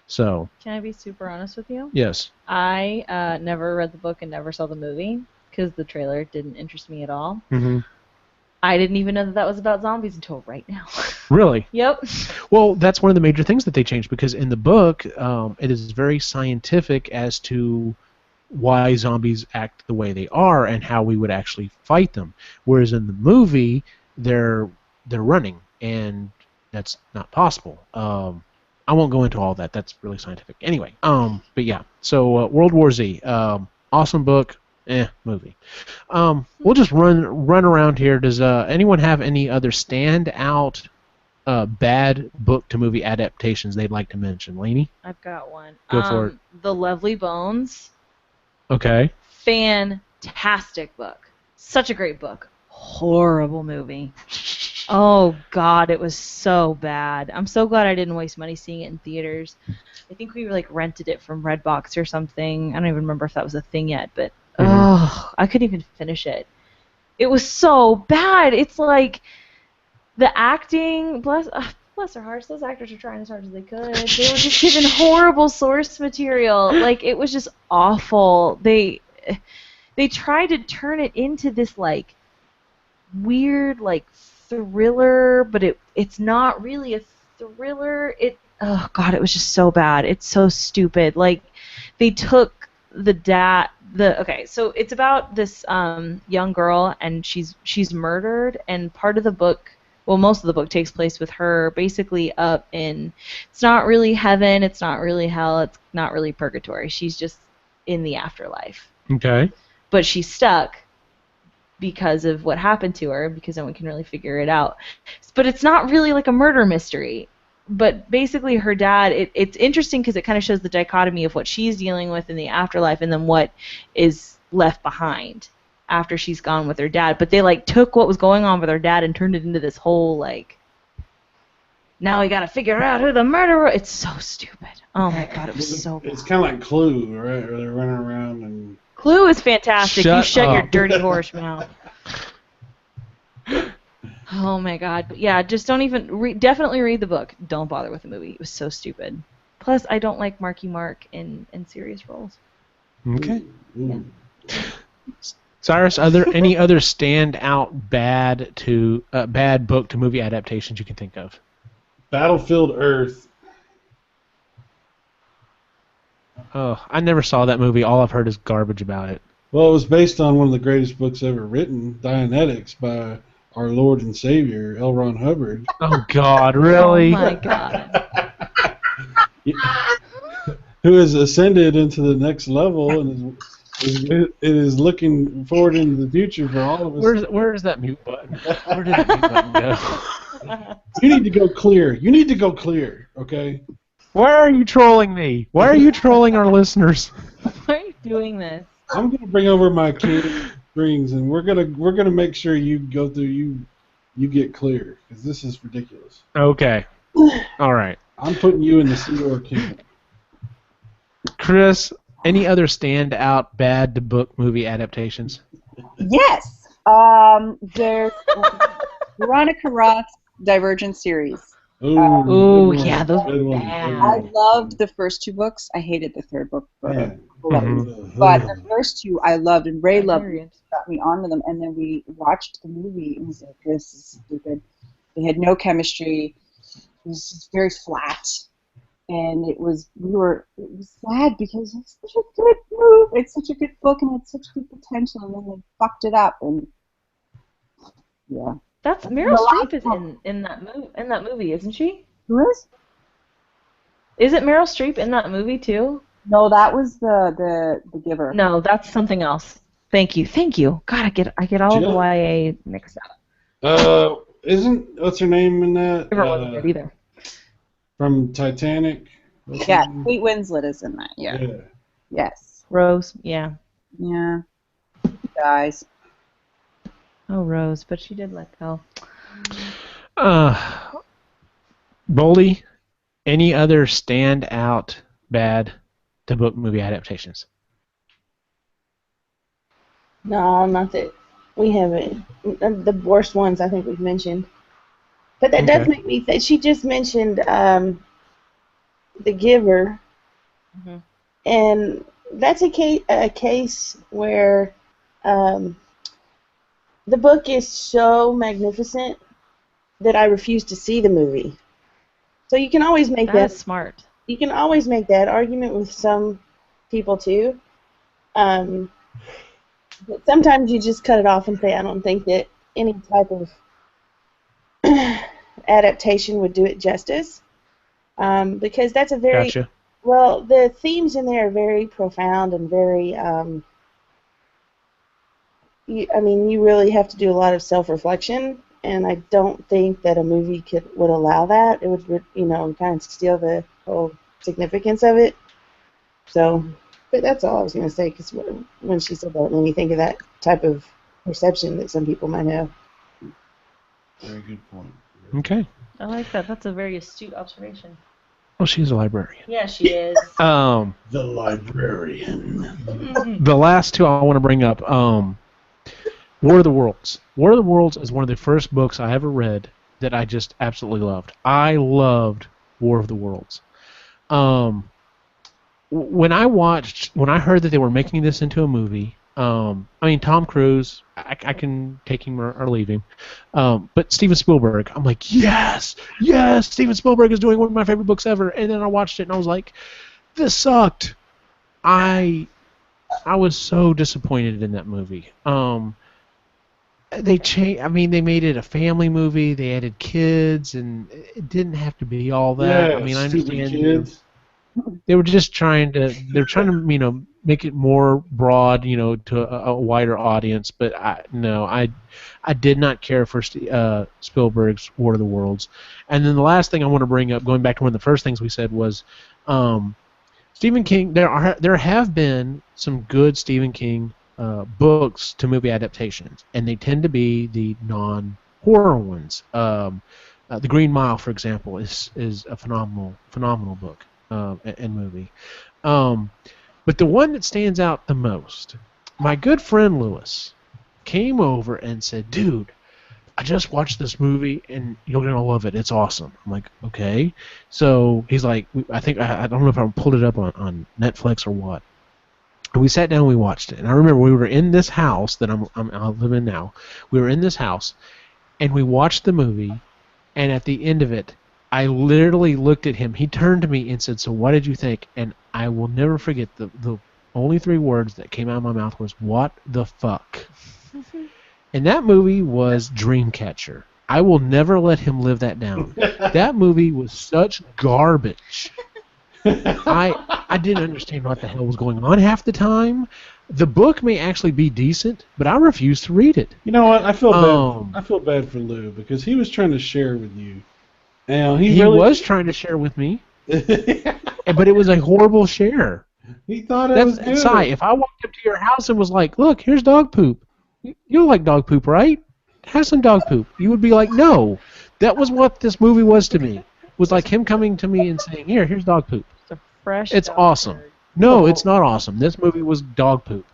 So. Can I be super honest with you? Yes. I never read the book and never saw the movie because the trailer didn't interest me at all. Mm-hmm. I didn't even know that was about zombies until right now. Really? Yep. Well, that's one of the major things that they changed, because in the book, it is very scientific as to why zombies act the way they are and how we would actually fight them. Whereas in the movie, they're running, and that's not possible. I won't go into all that. That's really scientific. Anyway, but yeah. So World War Z, awesome book. Movie. We'll just run around here. Does anyone have any other standout bad book to movie adaptations they'd like to mention? Lainey? I've got one. Go for it. The Lovely Bones. Okay. Fantastic book. Such a great book. Horrible movie. Oh, God, it was so bad. I'm so glad I didn't waste money seeing it in theaters. I think we rented it from Redbox or something. I don't even remember if that was a thing yet, but I couldn't even finish it. It was so bad. It's like the acting, bless their hearts, those actors are trying as hard as they could. They were just given horrible source material. Like, it was just awful. They tried to turn it into this weird thriller, but it's not really a thriller. Oh God, it was just so bad. It's so stupid. They took okay, so it's about this young girl, and she's murdered, and part of the book, well, most of the book takes place with her basically up in, it's not really heaven, it's not really hell, it's not really purgatory. She's just in the afterlife. Okay. But she's stuck because of what happened to her, because no one can really figure it out. But it's not really like a murder mystery. but basically her dad, it's interesting because it kind of shows the dichotomy of what she's dealing with in the afterlife and then what is left behind after she's gone with her dad. But they like took what was going on with her dad and turned it into this whole like, now we gotta figure out who the murderer. It's so stupid. Oh my god, it was so bad. It's kind of like Clue, right? Where they're running around and. Clue is fantastic. Shut You shut your up. dirty horse mouth. Oh my god. But yeah, just don't even definitely read the book. Don't bother with the movie. It was so stupid. Plus, I don't like Marky Mark in serious roles. Okay. Ooh. Cyrus, any other standout bad book to movie adaptations you can think of? Battlefield Earth. Oh, I never saw that movie. All I've heard is garbage about it. Well, it was based on one of the greatest books ever written, Dianetics, by our Lord and Savior, L. Ron Hubbard. Oh God, really? Oh my god. Who has ascended into the next level and is looking forward into the future for all of us. Where's that mute button? Where did the mute button go? You need to go clear. You need to go clear, okay? Why are you trolling me? Why are you trolling our listeners? Why are you doing this? I'm gonna bring over my king rings, and we're gonna make sure you go through you get clear because this is ridiculous. Okay. All right. I'm putting you in the Sea Kingdom. Chris, any other standout bad to book movie adaptations? Yes. There's Veronica Roth's Divergent series. Ooh, good one. yeah, those Good were one. bad. Good I one. loved the first two books. I hated the third book. But, Man. but the first two I loved, and Ray loved Divergent. them, got me onto them. And then we watched the movie, and was like, this is stupid. They had no chemistry. It was just very flat. And it was sad because it's such a good move. It's such a good book, and it's such good potential, and then they fucked it up. And yeah. That's Meryl Streep is in that movie, isn't she? Who is? Is it Meryl Streep in that movie too? No, that was the Giver. No, that's something else. Thank you. God, I get all the Jill? YA mixed up. What's her name in that? Giver wasn't good either. From Titanic. What's Yeah, her name? Kate Winslet is in that. Yeah. Yes. Rose, yeah. Yeah. Guys. Oh, Rose, but she did let go. Boldy, any other standout bad to book movie adaptations? No, not that we haven't. The worst ones I think we've mentioned. But that does make me think. She just mentioned The Giver, and that's a case where the book is so magnificent that I refuse to see the movie. So you can always make that. That's smart. You can always make that argument with some people too. But sometimes you just cut it off and say, I don't think that any type of adaptation would do it justice. Because that's a very Gotcha. well, the themes in there are very profound and very you really have to do a lot of self-reflection, and I don't think that a movie would allow that. It would, kind of steal the whole significance of it. So, but that's all I was going to say, because when she said that, it made me think of that type of perception that some people might have. Very good point. Okay. I like that. That's a very astute observation. Oh, she's a librarian. Yeah, she is. The librarian. The last two I want to bring up. War of the Worlds. War of the Worlds is one of the first books I ever read that I just absolutely loved. I loved War of the Worlds. When I heard that they were making this into a movie, Tom Cruise, I can take him or leave him, but Steven Spielberg, I'm like, yes, Steven Spielberg is doing one of my favorite books ever. And then I watched it and I was like, this sucked. I was so disappointed in that movie. They made it a family movie. They added kids, and it didn't have to be all that. Yeah, I stupid understand. kids. They were just they're trying to, make it more broad, to a wider audience. But I did not care for Spielberg's War of the Worlds. And then the last thing I want to bring up, going back to one of the first things we said, was Stephen King. There have been some good Stephen King books to movie adaptations, and they tend to be the non-horror ones. The Green Mile, for example, is a phenomenal book and movie. But the one that stands out the most, my good friend Lewis came over and said, "Dude, I just watched this movie and you're gonna love it. It's awesome." I'm like, "Okay." So he's like, I don't know if I pulled it up on Netflix or what. And we sat down and we watched it. And I remember we were in this house that I live in now. We were in this house and we watched the movie. And at the end of it, I literally looked at him. He turned to me and said, "So what did you think?" And I will never forget the only 3 words that came out of my mouth was, "What the fuck?" And that movie was Dreamcatcher. I will never let him live that down. That movie was such garbage. I didn't understand what the hell was going on half the time. The book may actually be decent, but I refuse to read it. You know what? I feel bad. I feel bad for Lou because he was trying to share with you. And he really was trying to share with me, but it was a horrible share. He thought it was good. Si, if I walked up to your house and was like, "Look, here's dog poop. You don't like dog poop, right? Have some dog poop." You would be like, "No." That was what this movie was to me. It was like him coming to me and saying, "Here's dog poop. It's awesome." No, it's not awesome. This movie was dog poop.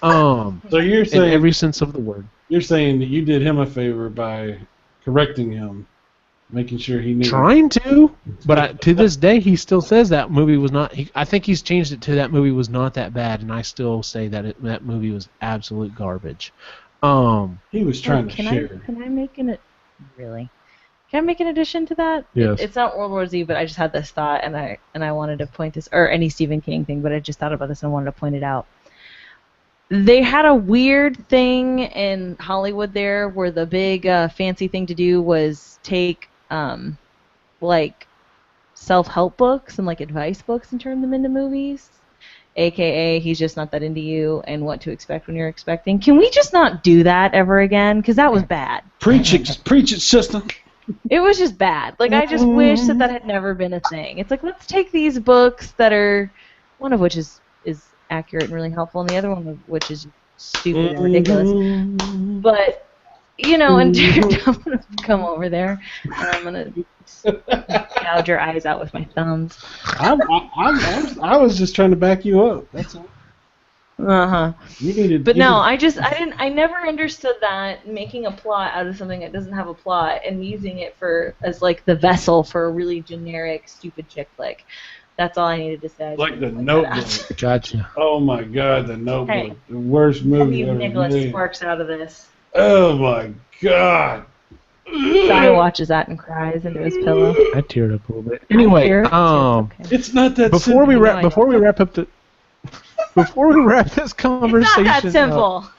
So you're saying, in every sense of the word. You're saying that you did him a favor by correcting him, making sure he knew. Trying to, but to this day he still says that movie was not. I think he's changed it to that movie was not that bad, and I still say that that movie was absolute garbage. He was trying to share. Can I make an really? Can I make an addition to that? Yes. It's not World War Z, but I just had this thought, and I wanted to point this, or any Stephen King thing, but I just thought about this and I wanted to point it out. They had a weird thing in Hollywood there where the big fancy thing to do was take like self-help books and like advice books and turn them into movies. AKA, he's just not that into you and what to expect when you're expecting. Can we just not do that ever again? Because that was bad. Preach it, sister. It was just bad. Like, I just wish that had never been a thing. It's like, let's take these books that are, one of which is accurate and really helpful, and the other one of which is stupid and ridiculous. But, and I'm going to come over there, and I'm going to gouge your eyes out with my thumbs. I was just trying to back you up. That's all. I never understood that, making a plot out of something that doesn't have a plot and using it as like the vessel for a really generic, stupid chick flick. That's all I needed to say. Like the Notebook. Gotcha. Oh my God, the Notebook, hey, the worst movie ever Nicholas made. Sparks out of this. Oh my God. Guy watches that and cries into his pillow. I teared up a little bit. Anyway, it's not that before we wrap this conversation, it's not that simple.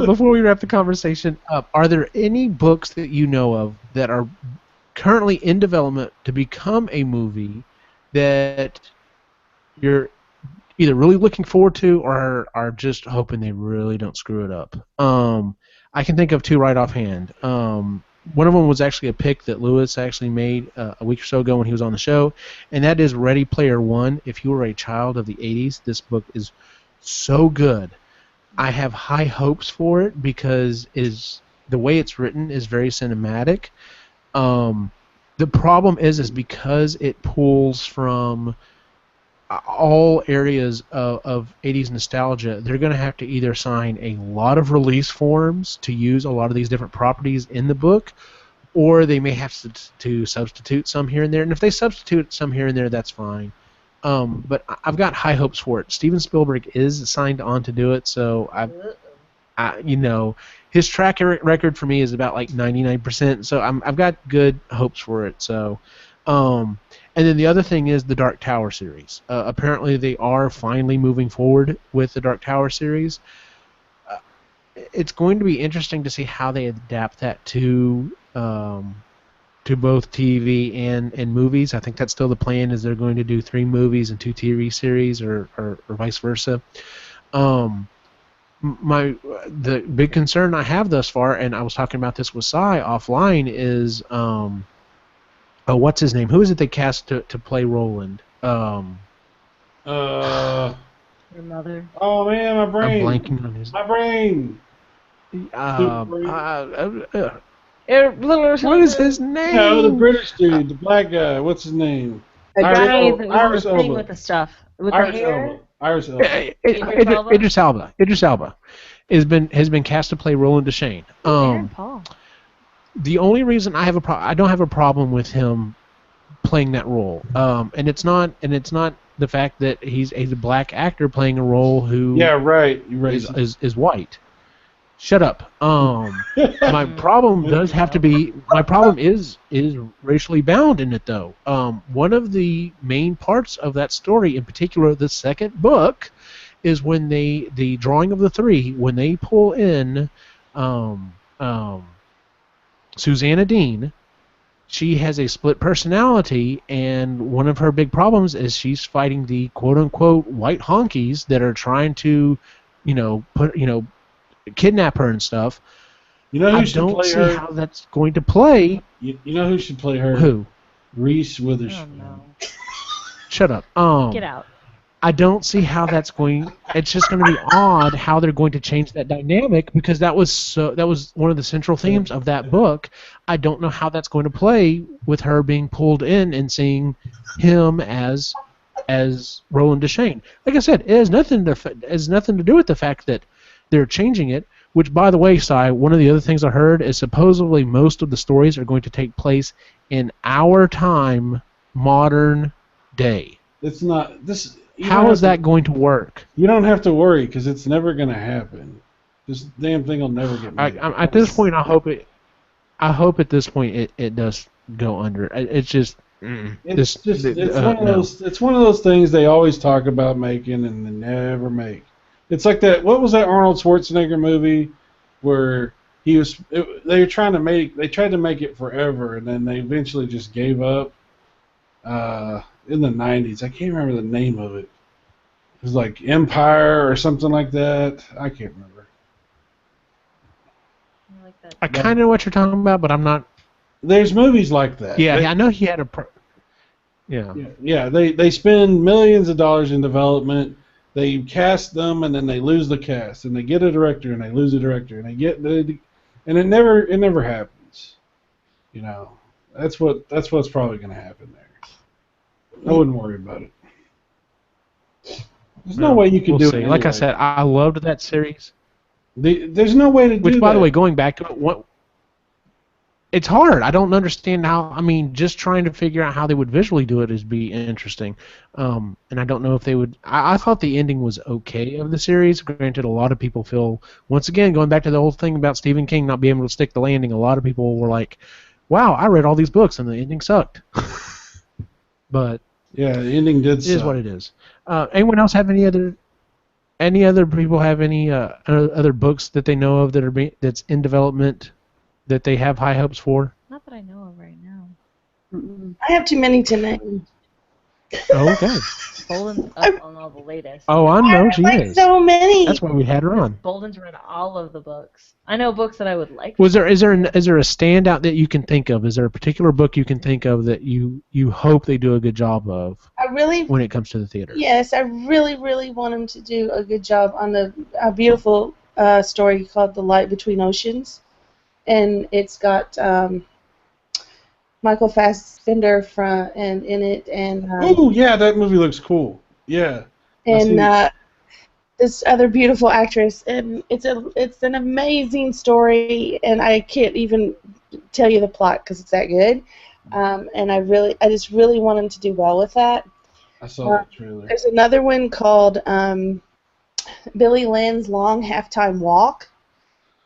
Before we wrap the conversation up, are there any books that you know of that are currently in development to become a movie that you're either really looking forward to or are just hoping they really don't screw it up? I can think of 2 right offhand. One of them was actually a pick that Lewis actually made a week or so ago when he was on the show, and that is Ready Player One. If you were a child of the 80s, this book is so good. I have high hopes for it because the way it's written is very cinematic. The problem is because it pulls from all areas of 80s nostalgia, they're going to have to either sign a lot of release forms to use a lot of these different properties in the book, or they may have to substitute some here and there. And if they substitute some here and there, that's fine. But I've got high hopes for it. Steven Spielberg is signed on to do it, so his track record for me is about like 99%. So I've got good hopes for it. So. And then the other thing is the Dark Tower series. Apparently they are finally moving forward with the Dark Tower series. It's going to be interesting to see how they adapt that to to both TV and movies. I think that's still the plan. Is they're going to do 3 movies and 2 TV series, or vice versa. The big concern I have thus far, and I was talking about this with Cy offline, is what's his name? Who is it they cast to play Roland? Your mother. Oh man, my brain. I'm blanking on his. My brain. What is his name? No, the British dude, the black guy. What's his name? The guy that was Iris on the thing Elba. with the stuff. With Iris the hair. Elba. Iris Elba. Idris Elba. Idris Elba has been cast to play Roland Deschain. Aaron Paul. The only reason I don't have a problem with him playing that role, and it's not the fact that he's a black actor playing a role who Yeah, right. You're right. is white. Shut up. My problem is racially bound in it though. One of the main parts of that story, in particular the second book, is when the drawing of the 3, when they pull in Susanna Dean. She has a split personality, and one of her big problems is she's fighting the quote-unquote white honkies that are trying to, kidnap her and stuff. You know who I should don't play see her? how that's going to play. You know who should play her? Who? Reese Oh Witherspoon. no. Shut up. Get out. I don't see how that's going. It's just going to be odd how they're going to change that dynamic, because that was one of the central themes of that book. I don't know how that's going to play with her being pulled in and seeing him as Roland Deschain. Like I said, it has nothing to do with the fact that they're changing it. Which, by the way, Cy, one of the other things I heard is supposedly most of the stories are going to take place in our time, modern day. It's not this. How is that going to work? You don't have to worry because it's never going to happen. This damn thing will never get made. At this point, I hope at this point it does go under. It's just. It's one of those things they always talk about making and they never make. It's like that. What was that Arnold Schwarzenegger movie where they tried to make it forever and then they eventually just gave up. In the 90s, I can't remember the name of it. It was like Empire or something like that. I can't remember. I kind of know what you're talking about, but I'm not. There's movies like that. Yeah, I know he had a. Yeah. They spend millions of dollars in development. They cast them, and then they lose the cast, and they get a director, and they lose a director, and and it never happens. That's what's probably going to happen there. I wouldn't worry about it. There's no way you can do it anyway. Like I said, I loved that series. There's no way to do that. Which, by the way, going back to it, it's hard. I don't understand how. I mean, just trying to figure out how they would visually do it is be interesting. And I don't know if they would. I thought the ending was okay of the series. Granted, a lot of people feel, once again, going back to the whole thing about Stephen King not being able to stick the landing, a lot of people were like, wow, I read all these books and the ending sucked. But yeah, the ending did suck. It is what it is. Anyone else have any other people have any other books that they know of that's in development that they have high hopes for? Not that I know of right now. I have too many to name. Oh, okay. Bolden's up on all the latest. Oh, I know she is. So many. That's why we had her on. Bolden's read all of the books. I know books that I would like. Is there a standout that you can think of? Is there a particular book you can think of that you hope they do a good job of? When it comes to the theater. Yes, I really, really want them to do a good job on a beautiful story called The Light Between Oceans, and it's got Michael Fassbender in it, and oh yeah, that movie looks cool. Yeah. And this other beautiful actress, and it's an amazing story, and I can't even tell you the plot because it's that good. And I just really want them to do well with that. I saw the trailer. There's another one called Billy Lynn's Long Halftime Walk.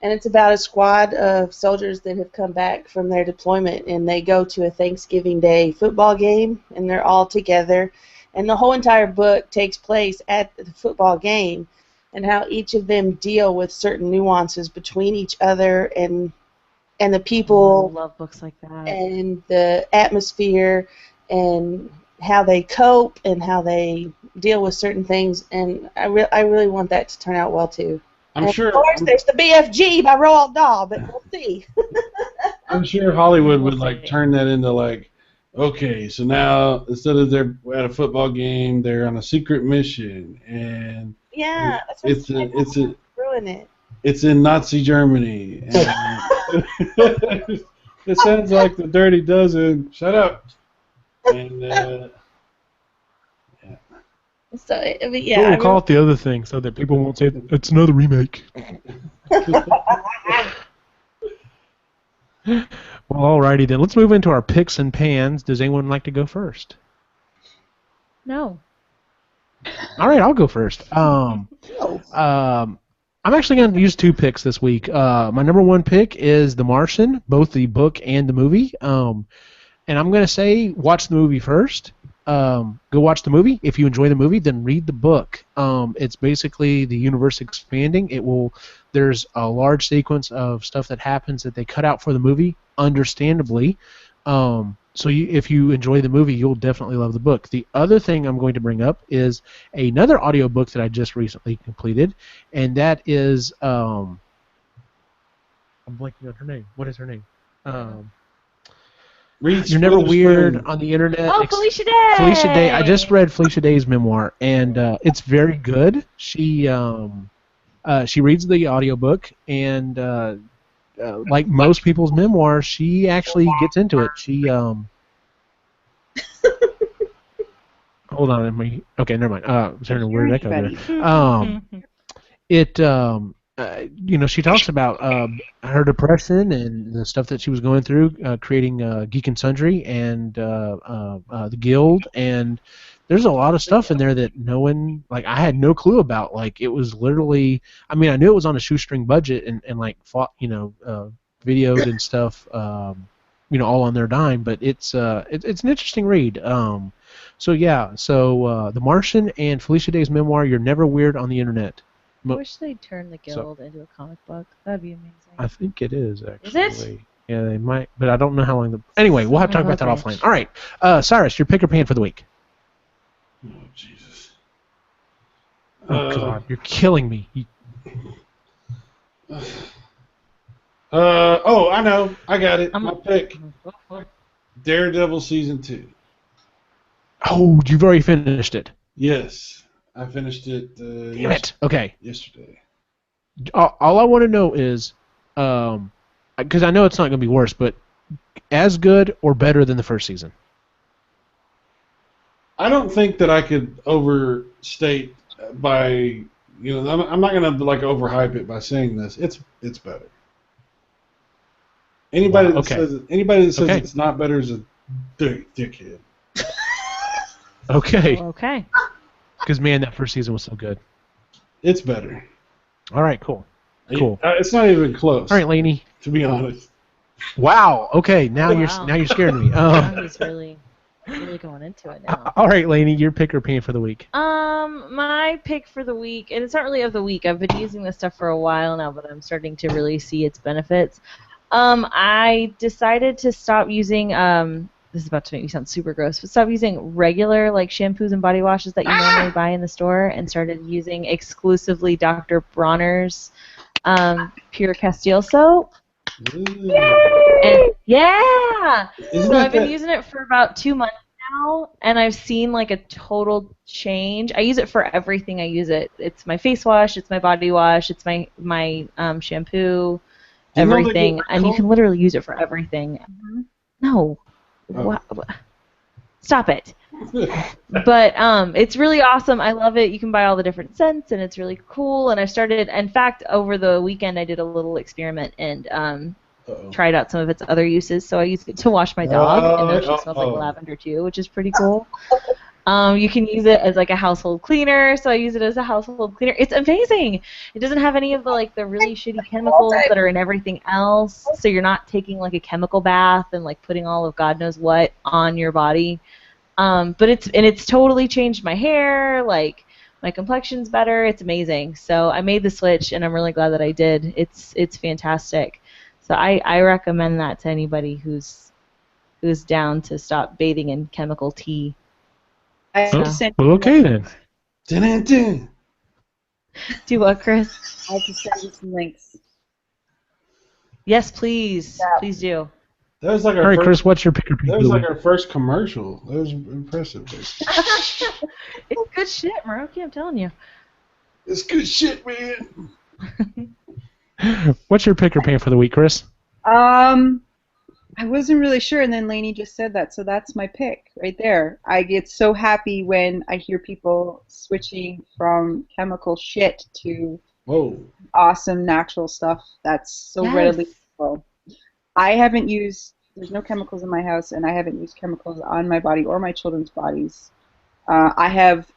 And it's about a squad of soldiers that have come back from their deployment, and they go to a Thanksgiving Day football game, and they're all together. And the whole entire book takes place at the football game, and how each of them deal with certain nuances between each other, and and the I people love books like that. and the atmosphere and how they cope and how they deal with certain things. And I really want that to turn out well too. I'm And sure. of course, there's the BFG by Roald Dahl, but we'll see. I'm sure Hollywood We'll would like see. turn that into like, okay, so now instead of they're at a football game, they're on a secret mission, and Yeah, that's what ruin it. it's in Nazi Germany. And it sounds like the Dirty Dozen. Shut up. And So, I mean, But yeah, we'll call it the other thing so that people won't say it's another remake. Well, alrighty then. Let's move into our picks and pans. Does anyone like to go first? No. All right, I'll go first. I'm actually going to use 2 picks this week. My number 1 pick is The Martian, both the book and the movie. And I'm going to say watch the movie first. Go watch the movie. If you enjoy the movie, then read the book. It's basically the universe expanding. There's a large sequence of stuff that happens that they cut out for the movie, understandably. If you enjoy the movie, you'll definitely love the book. The other thing I'm going to bring up is another audiobook that I just recently completed, and that is I'm blanking on her name. What is her name? You're Never Weird on the Internet. Oh, Felicia Day! Felicia Day. I just read Felicia Day's memoir, and it's very good. She reads the audiobook, and like most people's memoirs, she actually gets into it. She hold on, okay, never mind. Was there a weird echo there? She talks about her depression and the stuff that she was going through, creating Geek and Sundry and the Guild, and there's a lot of stuff in there that I had no clue about. Like, it was literally, I mean, I knew it was on a shoestring budget and videoed and stuff, all on their dime, but it's an interesting read. The Martian and Felicia Day's memoir, You're Never Weird on the Internet. I wish they'd turn the Guild into a comic book. That'd be amazing. I think it is, actually. Is it? Yeah, they might, but I don't know how long. Anyway, we'll have to talk about that offline. All right, Cyrus, your pick or pan for the week. Oh, Jesus. Oh, God, you're killing me. I know. I got it. My pick. Daredevil Season 2. Oh, you've already finished it. Yes. I finished it Damn it. Okay. Yesterday. All I want to know is, because I know it's not going to be worse, but as good or better than the first season? I don't think that I could overstate by, I'm not going to overhype it by saying this. It's better. Anybody that says it's not better is a dickhead. Okay. Okay. Because, man, that first season was so good. It's better. All right, cool. Cool. It's not even close. All right, Lainey. To be honest. Wow. Okay, now you're scaring me. He's really going into it now. All right, Lainey, your pick or pan for the week. My pick for the week, and it's not really of the week. I've been using this stuff for a while now, but I'm starting to really see its benefits. I decided to stop using this is about to make me sound super gross, but stop using regular shampoos and body washes that you normally buy in the store and started using exclusively Dr. Bronner's Pure Castile soap. And, yeah! So I've been using it for about 2 months now, and I've seen a total change. I use it for everything. I use it. It's my face wash, it's my body wash, it's my shampoo, everything. And you can literally use it for everything. No. What? Stop it. But it's really awesome. I love it. You can buy all the different scents, and it's really cool. And I started, in fact, over the weekend, I did a little experiment and tried out some of its other uses. So I used it to wash my dog, and now she smells like lavender too, which is pretty cool. You can use it as a household cleaner, so I use it as a household cleaner. It's amazing. It doesn't have any of the the really shitty chemicals that are in everything else, so you're not taking a chemical bath and putting all of God knows what on your body. But it's totally changed my hair. My complexion's better. It's amazing. So I made the switch, and I'm really glad that I did. It's fantastic. So I recommend that to anybody who's down to stop bathing in chemical tea. I have So. to send Well, okay then. Dun-dun-dun. Do what, Chris? I have to send you some links. Yes, please. Yeah. Please do. That was like All our right, first. Chris, what's your pick or That was like pick? our first commercial. That was impressive. It's good shit, Maroki, I'm telling you. It's good shit, man. What's your pick or pan for the week, Chris? I wasn't really sure, and then Lainey just said that, so that's my pick right there. I get so happy when I hear people switching from chemical shit to Whoa. awesome natural stuff that's so Yes. readily available. I haven't used, there's no chemicals in my house, and I haven't used chemicals on my body or my children's bodies. I have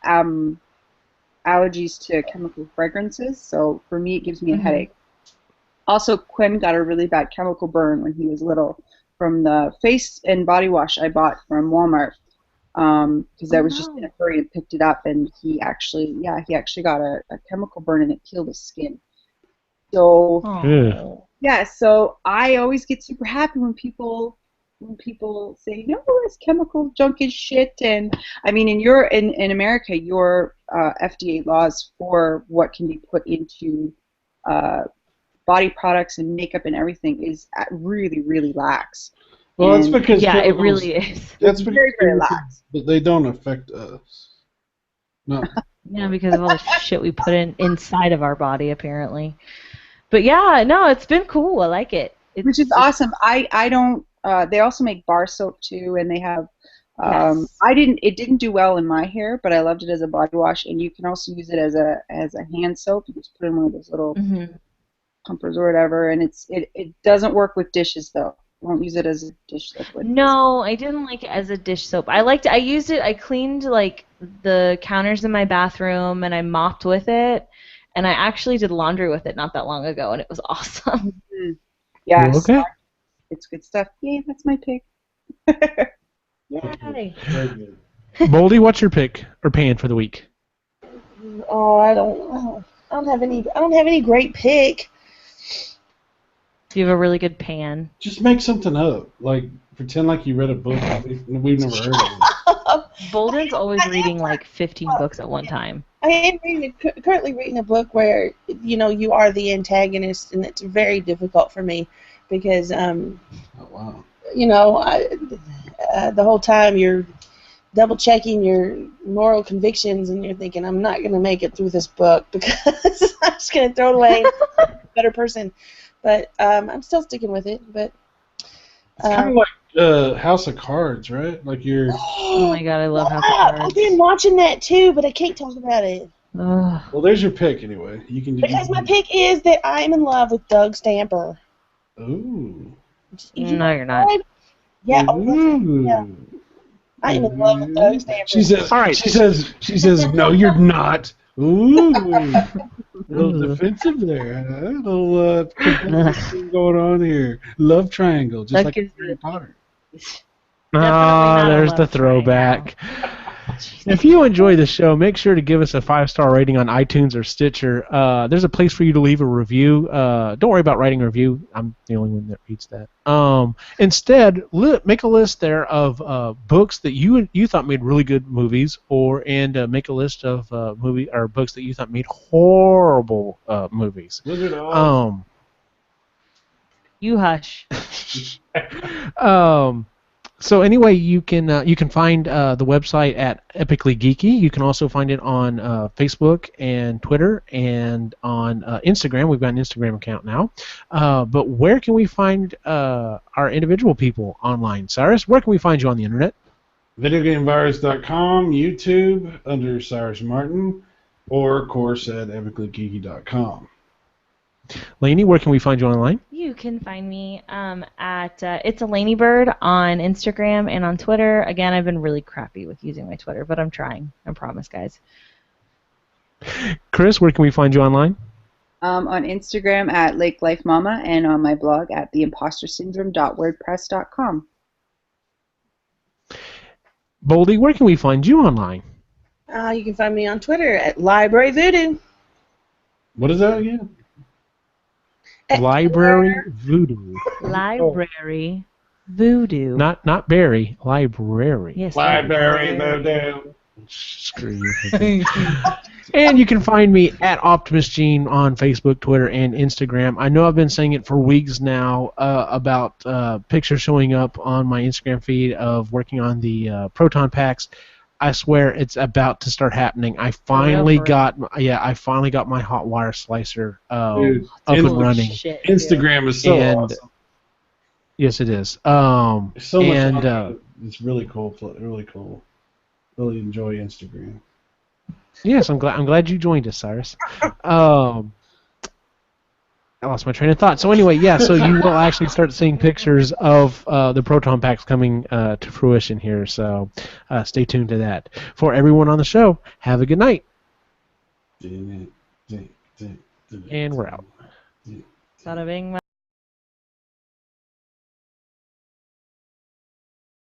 allergies to chemical fragrances, so for me it gives me a headache. Also, Quinn got a really bad chemical burn when he was little from the face and body wash I bought from Walmart because I was just in a hurry and picked it up, and he actually got a chemical burn and it peeled his skin. So yeah, so I always get super happy when people say, no, this chemical junk is shit. And I mean, in America, your FDA laws for what can be put into body products and makeup and everything is really, really lax. Well, that's because yeah, it chemicals- really is. That's It's because very, very lax. But they don't affect us. No. Yeah, because of all the shit we put inside of our body, apparently. But yeah, no, it's been cool. I like it. Which is awesome. I don't. They also make bar soap too, and they have. Yes. It didn't do well in my hair, but I loved it as a body wash, and you can also use it as a hand soap. You just put in one of those little pumpers or whatever, and it doesn't work with dishes though. Won't use it as a dish liquid. No, I didn't like it as a dish soap. I used it. I cleaned like the counters in my bathroom, and I mopped with it, and I actually did laundry with it not that long ago, and it was awesome. Yeah, Well, okay. it's good stuff. Yeah, that's my pick. Yay. Very good. Boldy, what's your pick or pan for the week? Oh, I don't have any great pick. Do you have a really good pan? Just make something up. Like, pretend like you read a book we've never heard of. Bolden's always reading like 15 books at one time. I am currently reading a book where you are the antagonist, and it's very difficult for me because Oh, wow. the whole time you're double checking your moral convictions, and you're thinking, I'm not going to make it through this book because I'm just going to throw it away. I'm a better person, but I'm still sticking with it. But It's kind of like House of Cards, right? Like you're. Oh my god, I love House of I've Cards. been watching that too, but I can't talk about it. Ugh. Well, there's your pick anyway. You can. Because my pick is that I'm in love with Doug Stamper. Ooh. No, you're not. Yeah, Ooh. yeah. I am in love with Doug Stamper. She says. All right. She says. No, you're not. Ooh. A little defensive there. Huh? A little thing going on here. Love triangle, just That like gives Harry Potter. not a There's the love throwback. If you enjoy the show, make sure to give us a 5-star rating on iTunes or Stitcher. There's a place for you to leave a review. Don't worry about writing a review. I'm the only one that reads that. Instead, make a list there of books that you thought made really good movies, and make a list of movie or books that you thought made horrible movies. Wizard of Oz. You hush. So anyway, you can find the website at Epically Geeky. You can also find it on Facebook and Twitter and on Instagram. We've got an Instagram account now. But where can we find our individual people online? Cyrus, where can we find you on the internet? VideoGameVirus.com, YouTube under Cyrus Martin, or of course at epicallygeeky.com. Lainey, where can we find you online? You can find me at It's a Laney Bird on Instagram and on Twitter. Again, I've been really crappy with using my Twitter, but I'm trying. I promise, guys. Chris, where can we find you online? On Instagram at Lake Life Mama, and on my blog at theimpostersyndrome.wordpress.com. Boldy, where can we find you online? You can find me on Twitter at Library Voodoo. What is that again? Library Voodoo. Library Voodoo. Not Barry. Library. Yes. Library Voodoo. Screw you. And you can find me at Optimus Gene on Facebook, Twitter, and Instagram. I know I've been saying it for weeks now about pictures showing up on my Instagram feed of working on the proton packs. I swear it's about to start happening. I finally got my hot wire slicer Dude, up and running. Shit, Instagram is so awesome. Yes, it is. It's so much and fun. It's really cool. Really cool. Really enjoy Instagram. yes, I'm glad you joined us, Cyrus. I lost my train of thought. So anyway, yeah, so you will actually start seeing pictures of the proton packs coming to fruition here. So stay tuned to that. For everyone on the show, have a good night. And we're out. Bada bing.